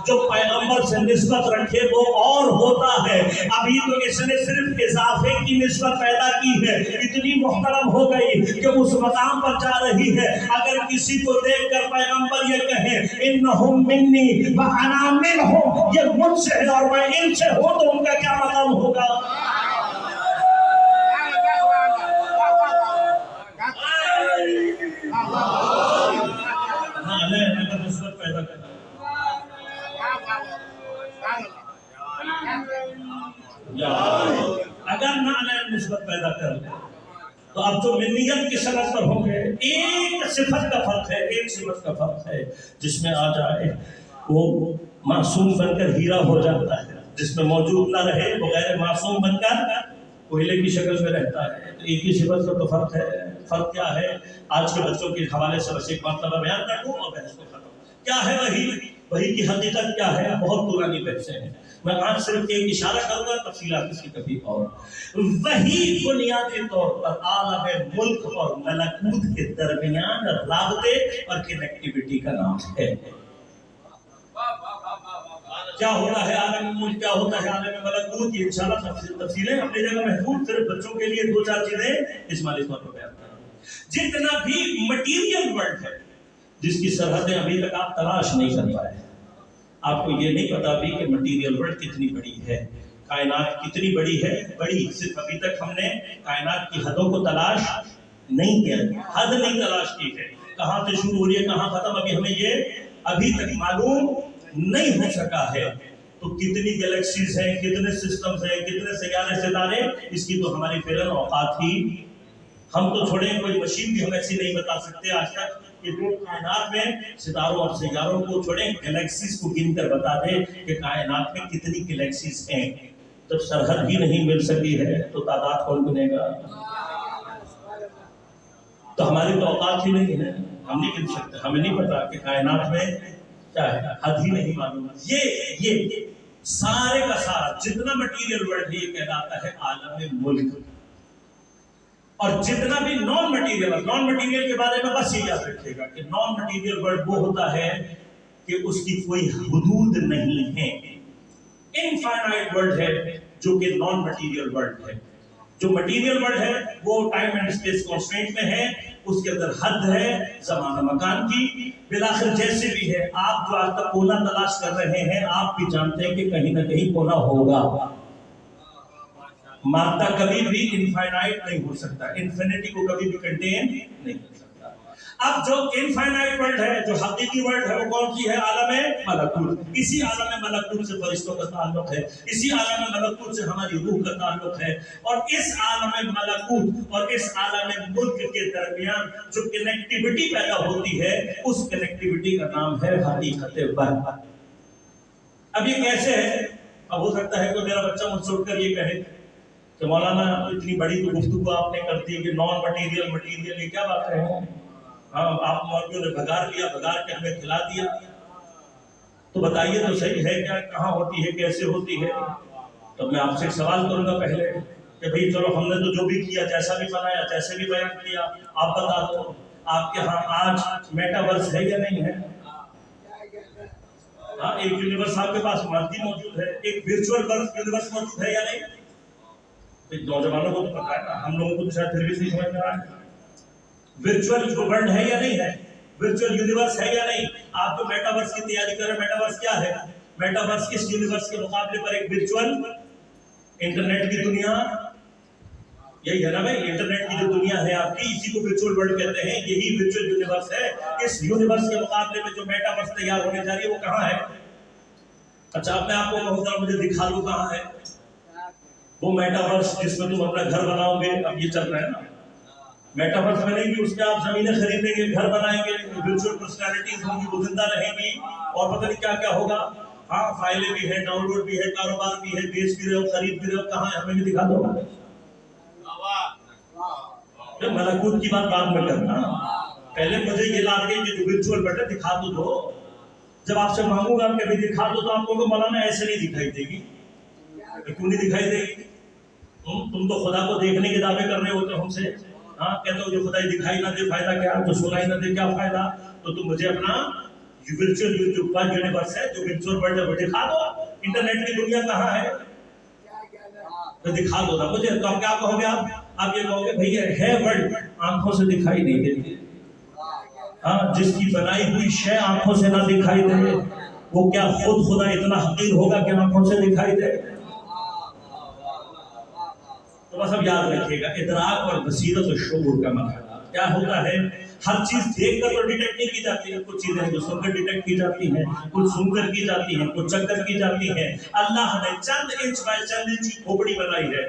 S1: جو پیغمبر سے نسبت رکھے وہ اور ہوتا ہے. ابھی تو اس نے صرف اضافے کی نسبت پیدا کی ہے, اتنی محترم ہو گئی کہ اس مقام پر جا رہی ہے. اگر کسی کو دیکھ کر پیغمبر یہ کہیں انہم منی وانا منہم, یہ مجھ سے ہے اور میں ان سے ہوں, تو ان کا کیا مقام ہوگا؟ نسبت پیدا کرنا, اگر نالین نسبت پیدا کر لے تو اب جو منیت کی صنعت پر ہوں گے, ایک صفت کا فرق ہے, جس میں آ جائے وہ معصوم بن کر ہیرا ہو جاتا ہے, جس میں موجود نہ رہے وہ غیر معصوم بن کر کوئلے کی شکل میں رہتا ہے. تو ایک ہی صفت کا تو فرق ہے. فرق کیا ہے؟ آج کے بچوں کے حوالے سے بس ایک مرتبہ بیان کر دوں اور بحث کو ختم. کیا ہے وحی کی حقیقت کیا ہے؟ بہت پرانی بحثیں ہیں, میں آج صرف ایک اشارہ کروں گا, تفصیلات اس کی کبھی اور. وحی بنیادی طور پر عالم ملک اور ملکوت کے درمیان رابطے اور کنیکٹیویٹی کا نام ہے. کیا ہوتا ہے عالم ملک, کیا ہوتا ہے عالم ملکوت, یہ انشاءاللہ تفصیلیں اپنی جگہ محفوظ, صرف بچوں کے لیے 2-4 چیزیں اجمالی طور پر بیان کریں. جتنا بھی مٹیریل ورلڈ ہے جس کی سرحدیں ابھی تک آپ تلاش نہیں کر پائے, آپ کو یہ نہیں پتا بھی کہ مٹیریل ورلڈ کتنی بڑی ہے, کائنات کتنی بڑی ہے. بڑی صرف ابھی تک ہم نے کائنات کی حدوں کو تلاش نہیں کیا, حد نہیں تلاش کی ہے, کہاں سے شروع ہو رہی ہے کہاں ختم, ہمیں یہ ابھی تک معلوم نہیں ہو سکا ہے. تو کتنی گلیکسیز ہیں, کتنے سسٹمز ہیں, کتنے سیارے ستارے, اس کی تو ہماری فعلاً اوقات ہی, ہم تو چھوڑیں کوئی مشین بھی ہم ایسی نہیں بتا سکتے آج تک کہ جو کائنات میں ستاروں اور سیاروں کو چھوڑیں, گلیکسیز کو گن کر بتا دے کہ کائنات میں کتنی گلیکسیز ہیں. جب سرحد ہی نہیں مل سکی ہے تو تعداد کون گنے گا؟ تو ہماری تو اوقات ہی نہیں ہے, ہم نہیں گن سکتے, ہمیں نہیں پتا کہ کائنات میں کیا ہے, حد ہی نہیں معلوم. یہ سارے کا سارا جتنا مٹیریل ورلڈ ہے یہ کہلاتا ہے عالم ملک. اور جتنا بھی نان مٹیریل کے بارے میں بس یہ یاد رکھیے گا کہ نان مٹیریل ورلڈ وہ ہوتا ہے کہ اس کی کوئی حدود نہیں ہے. انفائنائٹ ورلڈ ہے جو کہ نان مٹیریل ورلڈ ہے. جو مٹیریل ورلڈ ہے وہ ٹائم اینڈ اسپیس کانسٹینٹ میں ہے, اس کے اندر حد ہے زمان و مکان کی. بلاخر جیسے بھی ہے, آپ جو آج تک کونا تلاش کر رہے ہیں آپ بھی جانتے ہیں کہ کہیں نہ کہیں کونا ہوگا. مادہ کبھی بھی انفائنائٹ نہیں ہو سکتا, انفینٹی کو کبھی بھی کنٹین نہیں کر سکتا. اب جو انفائنائٹ ورلڈ ہے، جو حقیقی ورلڈ ہے، وہ کون سی ہے؟ عالم ملکوت. اسی عالم ملکوت سے فرشتوں کا تعلق ہے، اسی عالم ملکوت سے ہماری روح کا تعلق ہے. اور اس عالم ملکوت اور اس عالم ملک کے درمیان جو کنیکٹیوٹی پیدا ہوتی ہے، اس کنیکٹیوٹی کا نام ہے حقیقت وحی. اب یہ کیسے ہے؟ اب ہو سکتا ہے کہ میرا بچہ مجھ سے اٹھ کر یہ کہے کہ مولانا اتنی بڑی تو گفتگو آپ نے کر دی کہ نان مٹیریل مٹیریل، یہ کیا بات ہے؟ ہاں آپ مولویوں نے بھگار لیا، بھگار کے ہمیں کھلا دیا. تو بتائیے تو صحیح ہے کیا، کہاں ہوتی ہے، کیسے ہوتی ہے؟ تو میں آپ سے ایک سوال کروں گا پہلے کہ بھئی چلو ہم نے تو جو بھی کیا، جیسا بھی بنایا، جیسے بھی بیان کیا، آپ بتا دو آپ کے ہاں آج میٹا ورس ہے یا نہیں ہے؟ ہاں، ایک یونیورس آپ کے پاس مادی موجود ہے، ایک ورچوئل یونیورس موجود ہے یا نہیں؟ نوجوانوں کو تو پتا ہے نا، ہم لوگوں کو تو شاید پھر بھی نہیں سمجھ میں آ رہا ہے. ورچوئل ورلڈ ہے یا نہیں ہے؟ ورچوئل یونیورس ہے یا نہیں؟ آپ جو میٹاورس کی تیاری کر رہے ہیں، میٹاورس کیا ہے؟ میٹاورس اس یونیورس کے مقابلے پر ایک ورچوئل انٹرنیٹ کی دنیا، یہی ہے نا بھائی، انٹرنیٹ کی جو دنیا ہے آپ کی، اسی کو ورچوئل ورلڈ کہتے ہیں، یہی ورچوئل یونیورس ہے. اس یونیورس کے مقابلے میں جو میٹاورس تیار ہونے جا رہی ہے وہ کہاں ہے؟ اچھا اب میں آپ کو کہوں گا، مجھے دکھا دو کہاں ہے وہ میٹاورس جس میں تم اپنا گھر بناؤ گے. اب یہ چل رہا ہے نا، میٹاورس بنے گی، اس میں آپ زمینیں خریدیں گے، گھر بنائیں گے، ورچوئل پرسنالٹیز ہوں گی، وہ زندہ رہیں گی، اور پتہ نہیں کیا کیا ہوگا. ہاں، فائلیں بھی ہیں، ڈاؤن لوڈ بھی ہے، کاروبار بھی ہے، بیچ بھی رہے ہو، خرید بھی رہے ہو. کہاں ہے؟ ہمیں بھی دکھا دو. ملکوت کی بات بعد میں کرنا، پہلے مجھے یہ لا کے جو ورچوئل ورلڈ ہے دکھا تو دو. جب آپ سے مانگوں گا کہ بھی دکھا دو تو آپ کو مولانا ایسے نہیں دکھائی دے گی. کیوں نہیں دکھائی دے گی؟ تم تو خدا کو دیکھنے کے دعوے کر رہے ہوتے ہم سے. ہاں، کہتے ہو جو خدا دکھائی نہ دے فائدہ کیا، جو سنائی نہ دے کیا فائدہ. تو تم مجھے اپنا ورچوئل یونیورس ہے، جو ورچوئل ورلڈ ہے وہ دکھا دو. انٹرنیٹ کی دنیا کہاں ہے تو دکھا دو نا مجھے. تو آپ کیا کہو گے؟ آپ یہ کہو گے بھئی ہے ورلڈ، آنکھوں سے دکھائی نہیں دیتی. ہاں، جس کی بنائی ہوئی شے آنکھوں سے نہ دکھائی دے، وہ کیا خود خدا اتنا حقیر ہوگا کہ آنکھوں سے دکھائی دے؟ تو بس اب یاد رکھیے گا، ادراک اور بصیرت و شعور کا مرحلہ کیا ہوتا ہے. ہر چیز دیکھ کر تو ڈیٹیکٹ نہیں کی جاتی ہے، کچھ چیزیں جو سن کر ڈیٹیکٹ کی جاتی ہیں، کچھ سن کر کی جاتی ہیں، کچھ چک کر کی جاتی ہیں. اللہ نے چند انچ بائی چند انچ کی کھوپڑی بنائی ہے،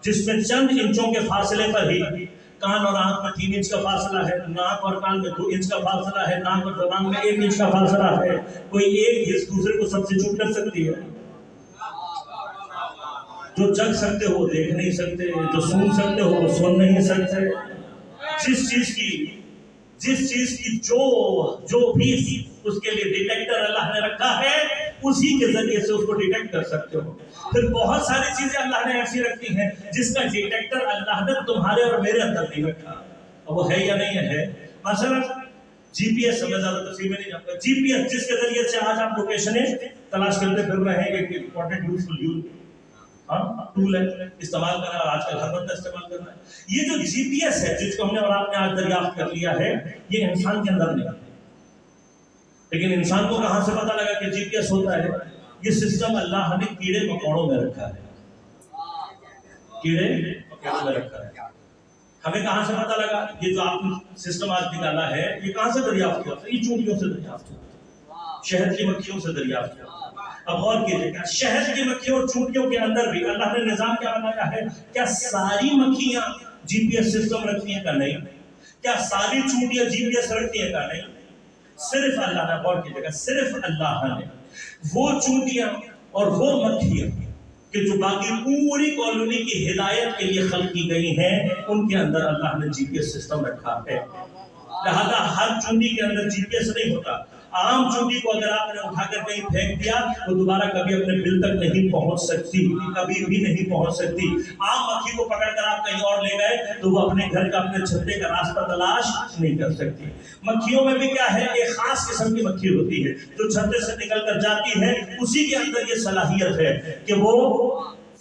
S1: جس میں چند انچوں کے فاصلے پر ہی کان اور آنکھ میں 3 انچ کا فاصلہ ہے، ناک اور کان میں 2 انچ کا فاصلہ ہے، ناک اور زبان میں 1 انچ کا فاصلہ ہے. کوئی ایک حص دوسرے کو سبسٹیٹیوٹ کر سکتی ہے؟ جو چل سکتے ہو دیکھ نہیں سکتے، جو سن سکتے ہو وہ سن نہیں سکتے. جس چیز کی جو بھی اس کے لیے ڈیٹیکٹر اللہ نے رکھا ہے، اسی کے ذریعے سے اس کو ڈیٹیکٹ کر سکتے ہو. پھر بہت ساری چیزیں اللہ نے ایسی رکھی ہیں جس کا ڈیٹیکٹر اللہ نے تمہارے اور میرے اندر نہیں رکھا. اب وہ ہے یا نہیں ہے؟ مثلا جی پی ایس، ہمیں زیادہ تفصیل میں نہیں جانتا. جی پی ایس جس کے ذریعے سے آج آپ لوکیشنیں تلاش کرتے پھر رہے ہیں، ایک امپورٹنٹ یوزفل ٹول ہے، استعمال کرنا ہے، آج کل ہر بندہ استعمال کرنا ہے. یہ جو جی پی ایس ہے جس کو ہم نے اور آپ نے آج دریافت کر لیا ہے، یہ انسان کے اندر نہیں. لیکن انسان کو کہاں سے پتا لگا کہ جی پی ایس ہوتا ہے؟ یہ سسٹم اللہ نے کیڑے مکوڑوں میں رکھا ہے. کیڑے مکوڑوں میں رکھا ہے. ہمیں کہاں سے پتا لگا؟ یہ جو آپ نے سسٹم آج نکالا ہے، یہ کہاں سے دریافت ہوا؟ یہ چونٹیوں سے دریافت ہوا، شہد کی مکھیوں سے دریافت ہوا. اب غور کیجیے گا، شہد کی مکھیوں اور چونٹیوں کے اندر بھی اللہ نے نظام کیا بنایا ہے؟ کیا ساری مکھیاں جی پی ایس سسٹم رکھتی ہیں؟ کا نہیں. کیا ساری چونٹیاں جی پی ایس رکھتی ہیں؟ کا نہیں. صرف اللہ نے، غور کیجیے گا، صرف اللہ نے وہ چونٹیاں اور وہ مکھیاں کہ جو باقی پوری کالونی کی ہدایت کے لیے خلق کی گئی ہیں، ان کے اندر اللہ نے جی پی ایس سسٹم رکھا ہے. لہذا ہر چونٹی کے اندر جی پی ایس نہیں ہوتا. عام چونٹی کو اگر آپ نے اٹھا کر کہیں پھینک دیا تو دوبارہ کبھی اپنے دل تک نہیں پہنچ سکتی، کبھی بھی نہیں پہنچ سکتی. عام مکھی کو پکڑ کر آپ کہیں اور لے گئے تو وہ اپنے گھر کا، اپنے چھتے کا راستہ تلاش نہیں کر سکتی. مکھیوں میں بھی کیا ہے؟ ایک خاص قسم کی مکھی ہوتی ہے جو چھتے سے نکل کر جاتی ہے، اسی کے اندر یہ صلاحیت ہے کہ وہ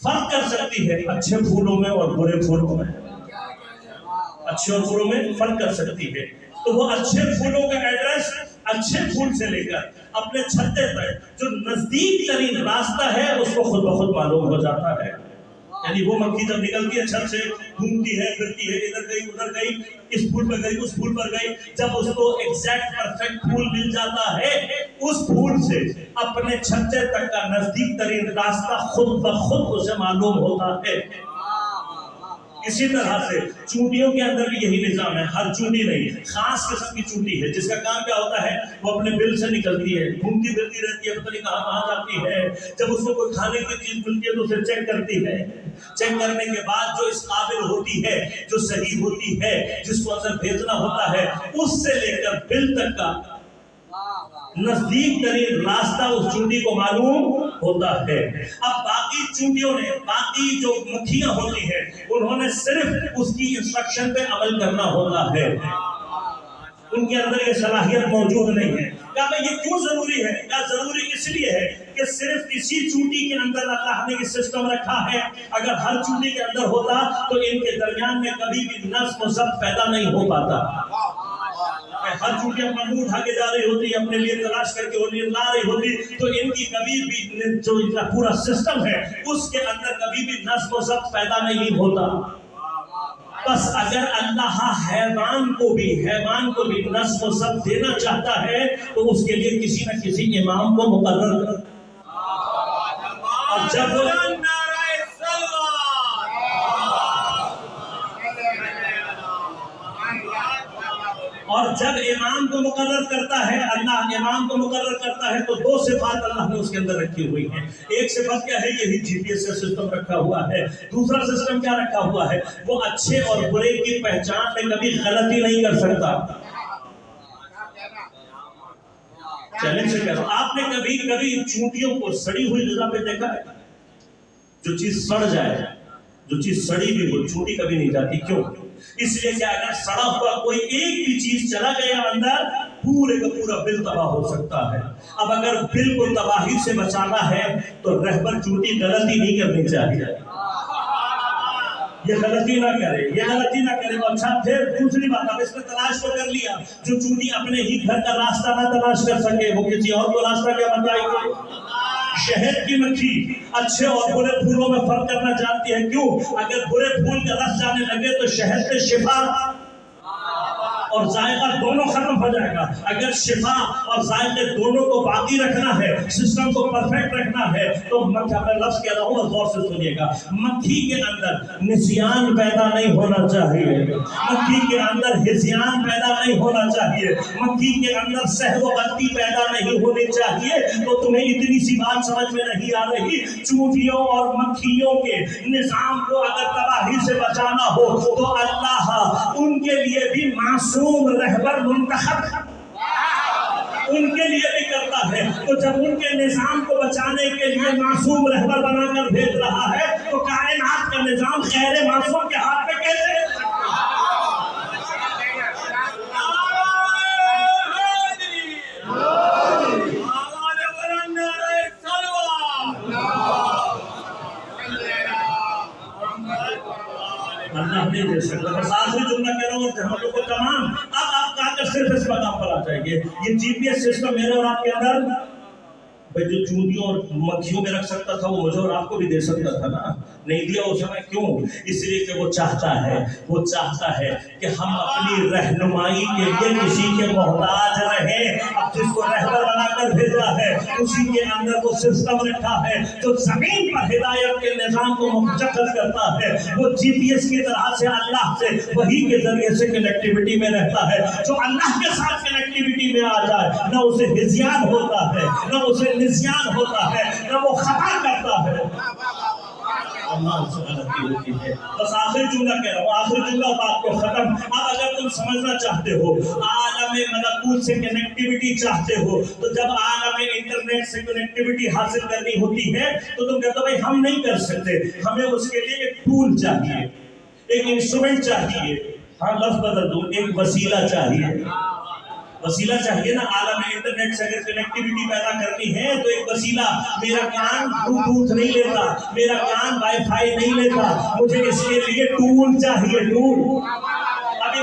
S1: فرق کر سکتی ہے اچھے پھولوں میں اور برے پھولوں میں. اچھے اور بروں میں فرق کر سکتی ہے. تو وہ اچھے پھولوں کا ایڈریس اچھے پھول سے لے کر اپنے چھتے پر جو نزدیک ترین راستہ ہے اس کو خود بخود معلوم ہو جاتا ہے. یعنی وہ مکھی جب نکلتی ہے چھت سے گھومتی ہے پھرتی ہے ادھر گئی ادھر گئی اس پھول پر گئی اس پھول پر گئی جب اس کو ایگزیکٹ پرفیکٹ پھول مل جاتا ہے اس پھول سے اپنے چھتے تک کا نزدیک ترین راستہ خود بخود اسے معلوم ہوتا ہے. اسی طرح سے چونٹیوں کے اندر بھی یہی نظام ہے. ہر چونٹی نہیں خاص قسم کی چونٹی ہے جس کا کام کیا ہوتا ہے وہ اپنے بل سے نکلتی ہے گھومتی پھرتی رہتی ہے پتہ نہیں کہاں کہاں جاتی ہے. جب اس کو کوئی کھانے کی چیز ملتی ہے تو اسے چیک کرتی ہے. چیک کرنے کے بعد جو اس قابل ہوتی ہے جو صحیح ہوتی ہے جس کو اندر بھیجنا ہوتا ہے اس سے لے کر بل تک کا نزدیک ترین راستہ اس چونٹی کو معلوم ہوتا ہے. اب باقی چونٹیوں نے باقی جو مکھیاں ہوتی ہیں انہوں نے صرف اس کی انسٹرکشن پہ عمل کرنا ہوتا ہے. ان کے اندر یہ صلاحیت موجود نہیں ہے. کہا بھئی یہ کیوں ضروری ہے؟ کہا ضروری اس لیے ہے کہ صرف کسی چونٹی کے اندر اللہ نے یہ سسٹم رکھا ہے. اگر ہر چونٹی کے اندر ہوتا تو ان کے درمیان میں کبھی بھی نظم و ضبط پیدا نہیں ہو پاتا. ہر چونٹی اپنا منہ اٹھا کے جا رہی ہوتی اپنے لیے تلاش کر کے وہ لیے لا رہی ہوتی تو ان کی کبھی بھی جو پورا سسٹم ہے اس کے اندر کبھی بھی نظم و ضبط پیدا نہیں ہوتا. بس اگر اللہ حیوان کو بھی نظم و ضبط دینا چاہتا ہے تو اس کے لیے کسی نہ کسی امام کو مقرر کر. اور جب امام کو مقرر کرتا ہے اللہ امام کو مقرر کرتا ہے تو دو صفات اللہ نے اس کے اندر رکھی ہوئی ہیں. ایک صفت کیا ہے یہی جی پی ایس سسٹم رکھا ہوا ہے. دوسرا سسٹم کیا رکھا ہوا ہے وہ اچھے اور برے کی پہچان میں کبھی غلطی نہیں کر سکتا. چیلنج سے کہہ رہا ہوں آپ نے کبھی چونٹیوں کو سڑی ہوئی غذا پہ دیکھا ہے؟ جو چیز سڑ جائے جو چیز سڑی بھی ہو چونٹی کبھی نہیں جاتی. کیوں؟ اس لیے کہ اگر سڑا ہوا کوئی ایک بھی چیز چلا گیا اندر پورے کا پورا بل تباہ ہو سکتا ہے. اب اگر بل کو تباہی سے بچانا ہے تو رہبر چونٹی غلطی نہیں کرنی چاہیے. یہ غلطی نہ کرے. اچھا پھر دوسری بات اب اس نے تلاش تو کر لیا جو چونٹی اپنے ہی گھر کا راستہ نہ تلاش کر سکے وہ کسی اور کو راستہ کیا بتائے گا. شہد کی مکھی اچھے اور برے پھولوں میں فرق کرنا جانتی ہے. کیوں؟ اگر برے پھول کا رس جانے لگے تو شہد سے شفا اور ذائقہ دونوں ختم ہو جائے گا. اگر شفا اور ذائقے دونوں کو باقی رکھنا ہے سسٹم کو پرفیکٹ رکھنا ہے تو میں لفظ کہہ رہا ہوں اور غور سے سنیے گا. مکھی کے اندر نسیان پیدا نہیں ہونا چاہیے. مکھی کے اندر ہذیان پیدا نہیں ہونا چاہیے. مکھی کے اندر سہو و غلطی پیدا نہیں ہونی چاہیے. تو تمہیں اتنی سی بات سمجھ میں نہیں آ رہی چونٹیوں اور مکھیوں کے نظام کو اگر تباہی سے بچانا ہو تو اللہ ان کے لیے بھی معصوم رہبر منتخب ان کے لیے بھی کرتا ہے. تو جب ان کے نظام کو بچانے کے لیے معصوم رہبر بنا کر بھیج رہا ہے تو کائنات کا نظام غیر معصوم کے ہاتھ میں کیسے؟ اللہ نہیں دے سکتا. بس آخری جملہ کہہ رہا ہوں کہ ہم لوگ کو تمام اب آپ کہا کر صرف اس مقام پر آ جائیں گے. یہ جی پی ایس سسٹم میرے اور آپ کے اندر بھائی جو چونٹیوں اور مکھیوں میں رکھ سکتا تھا وہ مجھے اور آپ کو بھی دے سکتا تھا نا. نہیں دیا اس سمے. کیوں؟ اس لیے کہ وہ چاہتا ہے کہ ہم اپنی رہنمائی کے لیے کسی کے محتاج رہیں. اب جس کو رہبر بنا کر بھیجا ہے اسی کے اندر وہ سسٹم رکھا ہے جو زمین پر ہدایت کے نظام کو مشخص کرتا ہے. وہ جی پی ایس کی طرح سے اللہ سے وہی کے ذریعے سے کنیکٹیوٹی میں رہتا ہے. جو اللہ کے ساتھ کنیکٹیوٹی میں آ جائے نہ اسے ہذیان ہوتا ہے نہ اسے نسیان ہوتا ہے نہ وہ خطا کرتا ہے. اللہ سے غلطی ہوتی ہے. بس آخری جملہ کہہ رہا ہوں آخری جملہ بات کو ختم. اب اگر تم سمجھنا چاہتے ہو عالم ملکوت سے کنیکٹیوٹی چاہتے ہو تو جب عالم انٹرنیٹ سے کنیکٹیوٹی حاصل کرنی ہوتی ہے تو تم کہتے ہو بھائی ہم نہیں کر سکتے. ہمیں اس کے لیے ایک ٹول چاہیے ایک انسٹرومنٹ چاہیے. ہاں لفظ بدل دوں ایک وسیلہ چاہیے. وسیلہ چاہیے نا. عالم انٹرنیٹ سے اگر کنیکٹیوٹی پیدا کرنی ہے تو ایک وسیلہ. میرا کان بلوٹوتھ نہیں لیتا میرا کان وائی فائی نہیں لیتا. مجھے اس کے لیے ٹول چاہیے. ٹول اب یہ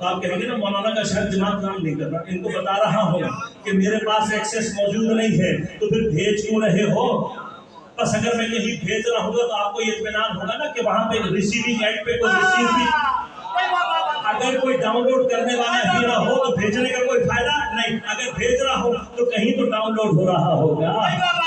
S1: تو آپ کہیں گے نا مولانا کا شاید دماغ کام نہیں کر رہا، ان کو بتا رہا ہوں کہ میرے پاس ایکسیس موجود نہیں ہے، تو پھر بھیج کیوں رہے ہو؟ بس اگر میں یہی بھیج رہا ہوں تو آپ کو یہ اطمینان ہوگا نا کہ وہاں پہ ریسیونگ اینڈ پہ کوئی ریسیو بھی، اگر کوئی ڈاؤن لوڈ کرنے والا ہی نہ ہو تو بھیجنے کا کوئی فائدہ نہیں، اگر بھیج رہا ہو تو کہیں تو ڈاؤن لوڈ ہو رہا ہوگا۔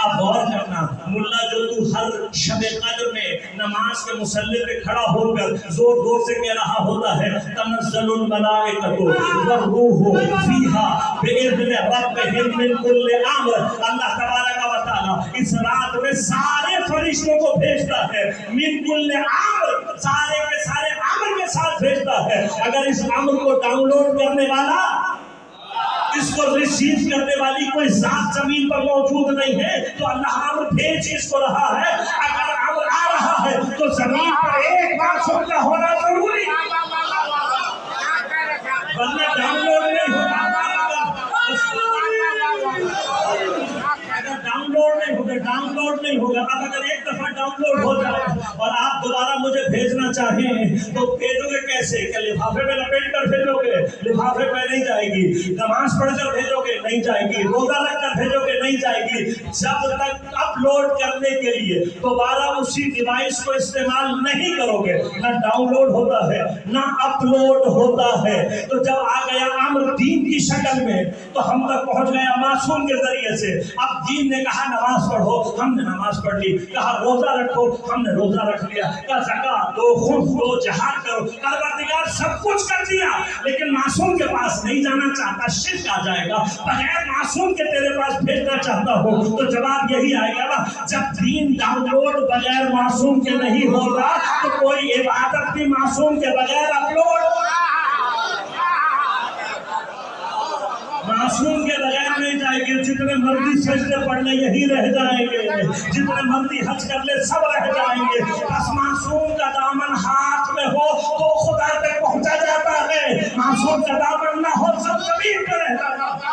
S1: اب غور کرنا، ملا جو تو ہر شب قدر میں نماز کے مصلی پہ کھڑا ہو کر زور زور سے کہہ رہا ہوتا ہے تنزل الملائکۃ والروح فیہا بإذن ربہم من کل امر، اللہ تبارک و تعالی اس رات میں سارے فرشتوں کو بھیجتا ہے، من کل امر، سارے کے سارے امر کے ساتھ بھیجتا ہے۔ اگر اس امر کو ڈاؤن لوڈ کرنے والا، اس کو ریسیو کرنے والی کوئی ذات زمین پر موجود نہیں ہے تو اللہ امر بھیج اس کو رہا ہے۔ اگر امر آ رہا ہے تو زمین پر ایک معصوم کا ہونا ضروری، ورنہ ڈاؤن لوڈ نہیں ہوگا۔ ڈاؤن لوڈ نہیں ہوگا۔ اب اگر ایک دفعہ ڈاؤن لوڈ ہو جائے اور آپ دوبارہ مجھے بھیجنا چاہیں تو بھیجو گے کیسے؟ کہ لفافے میں لپیٹ کر بھیجو گے؟ لفافے میں نہیں جائے گی۔ نماز پڑھ کر بھیجو گے؟ نہیں جائے گی۔ روزہ رکھ کر بھیجو گے؟ نہیں جائے گی۔ جب تک اپلوڈ کرنے کے لیے دوبارہ اسی ڈیوائس کو استعمال نہیں کرو گے، نہ ڈاؤن لوڈ ہوتا ہے نہ اپلوڈ ہوتا ہے۔ تو جب آ گیا امر دین کی شکل میں تو ہم تک پہنچ گیا معصوم کے ذریعے سے۔ اب دین نے کہا نماز پڑھو، ہم نے نماز پڑھ لی، کہا روزہ رکھو، ہم نے روزہ رکھ لیا، کہا زکات دو، خود دو، جہاد کرو، پروردگار سب کچھ کر دیا، لیکن معصوم کے پاس نہیں جانا چاہتا، شرک آ جائے گا۔ بغیر معصوم کے تیرے پاس بھیجنا چاہتا ہوں تو جواب یہی آئے گا نا، جب دین ڈاؤن لوڈ بغیر معصوم کے نہیں ہوگا تو کوئی عبادت بھی معصوم کے بغیر اپلوڈ، معصوم کے بغیر نہیں جائے گی۔ جتنے مرضی سجدے پڑھنے یہی رہ جائیں گے، جتنے مرضی حج کر لے سب رہ جائیں گے۔ بس معصوم کا دامن ہاتھ میں ہو تو خدا تک پہنچا جاتا ہے، معصوم کا دامن نہ ہو سب زمین پہ رہ جاتا ہے۔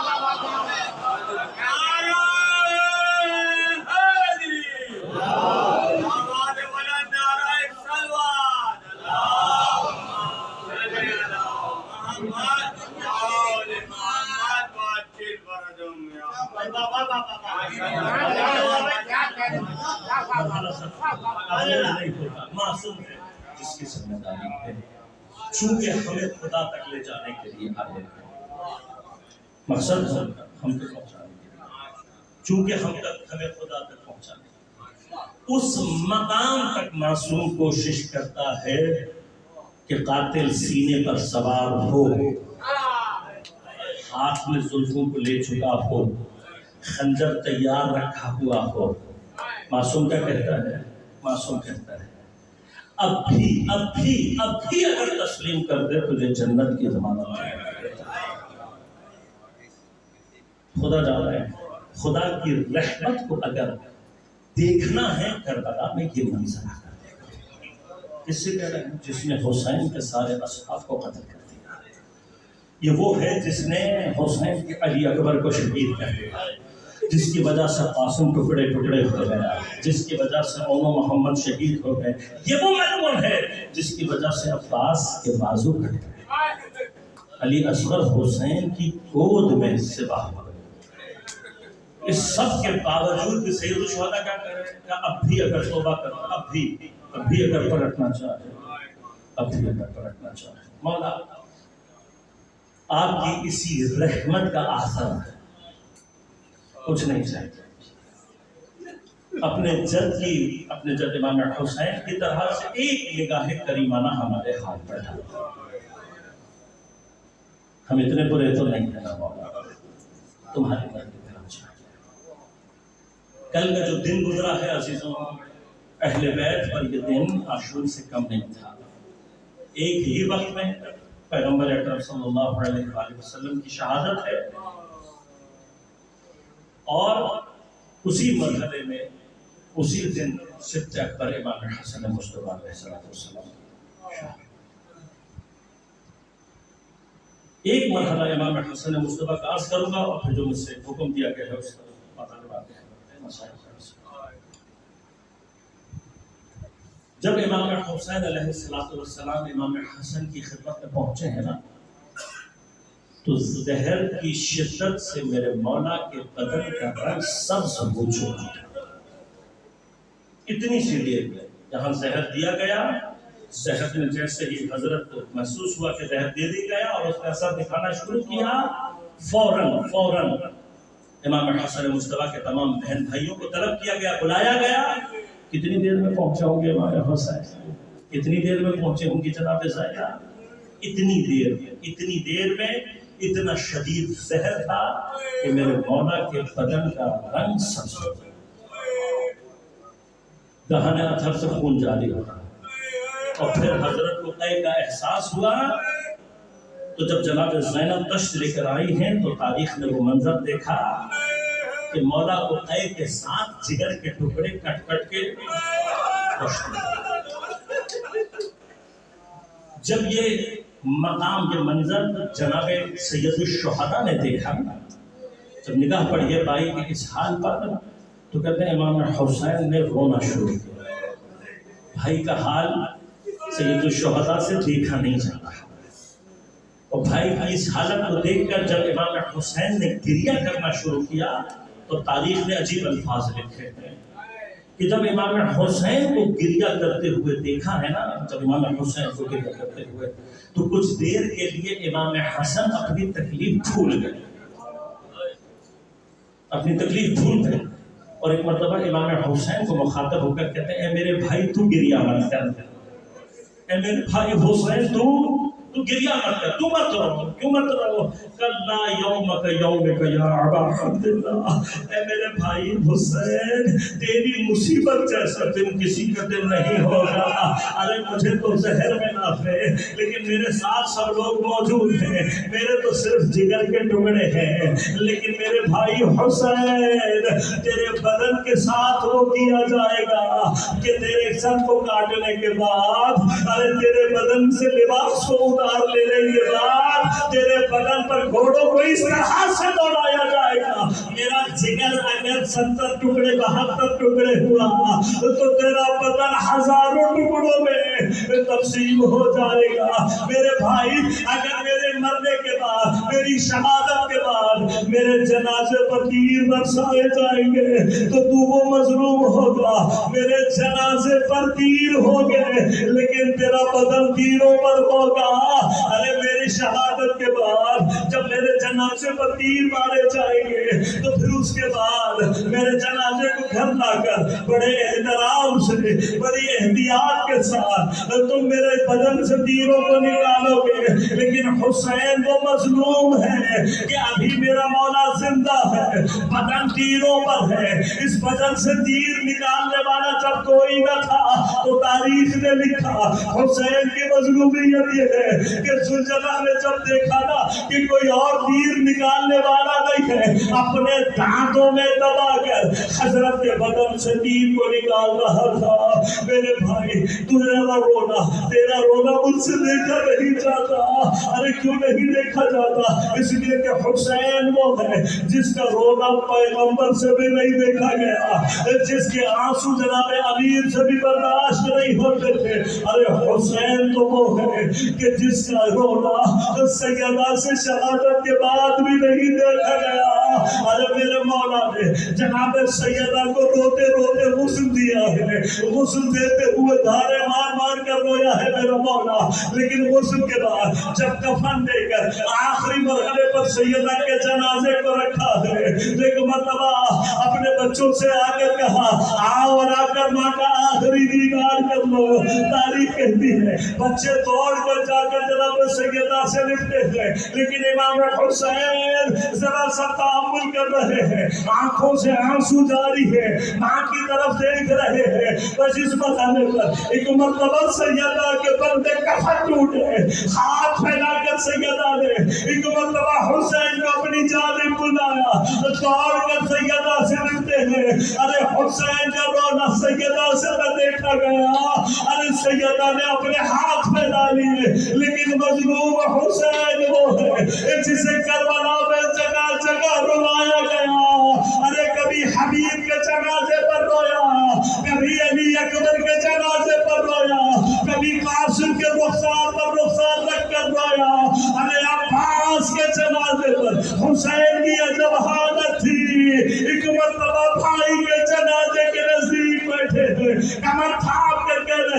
S1: معصوم ہے جس کی ذمہ داری ہے، چونکہ ہمیں خدا تک لے جانے کے لیے آئے ہیں، مقصد ہے ہم تک پہنچانے کے لیے، چونکہ ہمیں خدا تک پہنچانے اس مقام تک معصوم کوشش کرتا ہے کہ قاتل سینے پر سوار ہو، ہاتھ میں زلفوں کو لے چکا ہو، خنجر تیار رکھا ہوا ہو۔ معصوم کیا کہتا ہے؟ معصوم کہتا ہے اب بھی اگر تسلیم کر دے تجھے جنت کی ضمانت ہے۔ خدا جانا ہے، خدا کی رحمت کو اگر دیکھنا ہے کربلا میں یہ منظر آ کر دیکھو۔ کس سے کہہ رہے ہیں؟ جس نے حسین کے سارے اصحاب کو قتل کر دیا، یہ وہ ہے جس نے حسین کے علی اکبر کو شہید کر دیا، جس کی وجہ سے قاسم ٹکڑے ٹکڑے ہو گیا، جس کی وجہ سے اونو محمد شہید ہو گئے۔ یہ وہ ملعون ہے جس کی وجہ سے عباس کے بازو کٹ گئے، علی اصغر حسین کی گود میں ذبح ہو گئے۔ اس سب کے باوجود بھی سید الشہداء کیا کہہ رہے ہیں کہ اب بھی اگر توبہ کرنا، اب بھی اگر پلٹنا چاہے، مولا آپ کی اسی رحمت کا آثر ہے، کچھ نہیں چاہیے۔ اپنے جد امام حسین کی طرح سے ایک نگاہ کریمانہ ہمارے ہاتھ پر ڈالو۔ ہم اتنے برے تو نہیں ہیں نا مولا، تمہاری مرضی کرنا چاہیے۔ کل کا جو دن گزرا ہے عزیزوں، اہل بیت پر یہ دن عاشور سے کم نہیں تھا۔ ایک ہی وقت میں پیغمبر اکرم صلی اللہ علیہ وآلہ وسلم کی شہادت ہے، اور اسی مرحلے میں اسی دن سبت اکبر امام حسن مصطفیٰ علیہ السلام۔ ایک مرحلہ امام حسن مصطفیٰ کا عرض کروں گا اور پھر جو مجھ سے حکم دیا گیا ہے اس کا مطالبات ہیں۔ جب امام حسین علیہ السلام امام حسن کی خدمت میں پہنچے ہیں نا، تو زہر کی شدت سے میرے مولا کے بدن کا رنگ سبز ہو چکا تھا۔ اتنی سی دیر میں جہاں زہر دیا گیا، زہر نے جیسے ہی حضرت کو محسوس ہوا کہ زہر دے دی گیا اور اس نے اثر دکھانا شروع کیا، فوراً امام حسن مصطفیٰ کے تمام بہن بھائیوں کو طلب کیا گیا، بلایا گیا۔ کتنی دیر میں پہنچے ہوں گے امام حسین؟ کتنی دیر میں پہنچے ہوں گی جناب زائدہ؟ اتنی دیر میں اتنا شدید زہر تھا کہ میرے مولا کے بدن کا رنگ سبز ہو گیا، دہن اتھر سے خون جاری ہو رہا۔ اور پھر حضرت کو قے کا احساس ہوا تو جب جناب زینب تشت لے کر آئی ہیں تو تاریخ نے وہ منظر دیکھا کہ مولا کو قے کے ساتھ جگر کے ٹکڑے کٹ کٹ کے کشت کیا۔ جب یہ مقام، یہ منظر جناب سید الشہداء نے دیکھا، جب نگاہ پڑی ہے بھائی کے اس حال پر، تو کہتے ہیں امام حسین نے رونا شروع کیا۔ بھائی کا حال سید الشہداء سے دیکھا نہیں جا رہا، اور بھائی کی اس حالت کو دیکھ کر جب امام حسین نے گریہ کرنا شروع کیا تو تاریخ نے عجیب الفاظ لکھے ہیں کہ جب امام حسین کو گریہ کرتے ہوئے دیکھا ہے نا، جب امام حسین کو گریہ کرتے ہوئے، تو کچھ دیر کے لیے امام حسن اپنی تکلیف بھول گئے، اور ایک مرتبہ امام حسین کو مخاطب ہو کر کہتے ہیں اے میرے بھائی تو گریہ مت کر، اے میرے بھائی حسین تو گریہ مت کر، تو مت رو، کیوں مت رو؟ کلا یومک یومک یا ابا عبداللہ، اے میرے بھائی حسین تیری مصیبت جیسا دن کسی کا دن نہیں ہوگا۔ ارے مجھے تو زہر میں نہ ہے، لیکن میرے ساتھ سب لوگ موجود ہیں، میرے تو صرف جگر کے ٹکڑے ہیں، لیکن میرے بھائی حسین تیرے بدن کے ساتھ وہ کیا جائے گا کہ تیرے سر کو کاٹنے کے بعد، ارے تیرے بدن سے لباس کو اتار لینے کے بعد تیرے بدن پر گھوڑوں کو اس طرح سے دوڑایا جائے گا، میرا جگر اگر 70 ٹکڑے 72 ٹکڑے ہوا تو تیرا بدن ہزاروں ٹکڑوں میں تقسیم ہو جائے گا۔ میرے بھائی اگر میرے مرنے کے بعد، میری شہادت کے بعد میرے جنازے پر تیر برسائے جائیں گے تو تو وہ مظلوم ہوگا، میرے جنازے پر تیر ہوگے لیکن تیرا بدن تیروں پر ہوگا۔ ارے میری شہادت کے بعد جب میرے جنازے پر تیر مارے جائیں گے تو پھر اس کے بعد میرے جنازے کو گھر لا کر بڑے احترام سے، بڑی احتیاط کے ساتھ تم میرے بدن سے تیروں کو نکالو گے، لیکن حسین وہ مظلوم ہے کہ ابھی میرا مولا زندہ ہے، بدن تیروں پر ہے، اس بدن سے تیر نکالنے والا جب کوئی نہ تھا تو تاریخ نے لکھا حسین کی مظلومیت یہ ہے کہ زلزلہ نے جب دیکھا نا کہ کوئی اور تیر نکالنے والا نہیں ہے، اپنے دانتوں میں دبا کر حضرت کے بدن سے تیر کو نکال رہا تھا۔ میرے بھائی تیرا رونا مجھ سے دیکھا نہیں جاتا۔ ارے کیوں نہیں دیکھا جاتا؟ اس لیے کہ حسین وہ ہے جس کا رونا پیغمبر سے بھی نہیں دیکھا گیا، جس کے آنسو جناب امیر سے بھی برداشت نہیں ہوتے تھے۔ ارے حسین تو وہ ہے کہ جس کا رونا سیدہ سے شہادت کے بعد بھی نہیں دیکھا گیا۔ ارے میرے مولا نے جناب سیدہ کو روتے روتے غسل دیا ہے، غسل دیتے ہوئے دھارے مار مار کر رویا ہے میرا مولا، لیکن غسل کے بعد جب کفن دے کر آخری مرحلے پر سیدہ کے جنازے کو رکھا ہے، ایک مرتبہ اپنے بچوں سے آ کر کہا آؤ اور آ کر ماں کا آخری دیدار کر لو۔ تاریخ کہتی ہے بچے دوڑ کر جا کر جناب سیدہ سے لپٹے ہیں، لیکن امام حسین ذرا سا تأمل کر رہے ہیں، آنکھوں سے آنسو جاری ہے، ماں کی طرف دیکھ رہے ہیں۔ بس اس بتانے پر ایک مرتبہ سیدہ کے بندے کفن ٹوٹے، ہاتھ پھیلا کر سیدہ نے ایک مرتبہ حسین کو اپنی جانب بلایا، دوڑ کر سیدہ سے لپٹے ہیں۔ ارے حسین کا رونا سیدہ سے نہ دیکھا گیا، ارے سیدہ نے اپنے ہاتھ پھیلا لیے، لیکن مظلوم حسین وہ ہے جسے کربلا میں جگہ جگہ رلایا گیا۔ ارے کبھی حبیب کے جنازے پر رویا، کبھی علی اکبر کے جنازے پر رویا، کبھی قاسم کے رخسار پر رخسار رکھ کر رویا، ارے عباس کے جنازے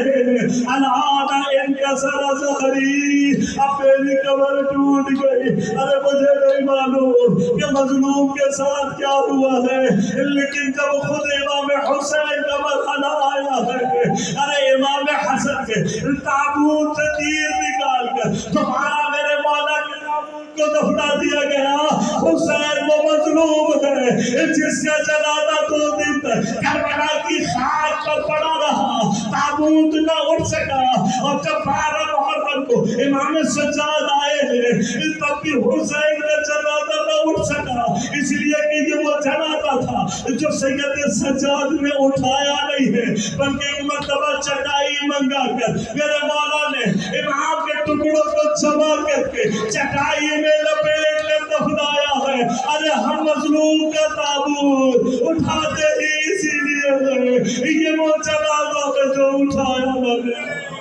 S2: ہیں الان انکسر ظہری، اب میری کمر ٹوٹ گئی، ارے مجھے نہیں معلوم کہ مظلوم کے ساتھ کیا ہوا ہے، لیکن جب خود امام حسین کا مرحلہ آیا ہے، ارے امام حسن کے تابوت سے تیر نکال کر دوبارہ میرے مولا کے تابوت کو دفنا دیا گیا۔ حسین وہ مظلوم ہے جس کا جنازہ 2 دن تک کربلا کی خاک پر پڑا رہا، تابوت نہ اٹھ سکا، اور جب 12 محرم کو امام سجاد آئے ہیں تب بھی حسین کا جنازہ نہ اٹھ سکا، اس لیے کہ یہ وہ جنازہ تھا جو سید سجاد نے اٹھایا نہیں ہے، بلکہ ایک مرتبہ چٹائی منگا کر میرے مولا نے امام کے ٹکڑوں کو جمع کر کے چٹائی میں لپیٹ کر دفنایا ہے۔ ارے ہم مظلوم کا تابوت اٹھاتے ہی اسی لیے ہے، یہ وہ جنازہ ہے جو اٹھایا نہیں۔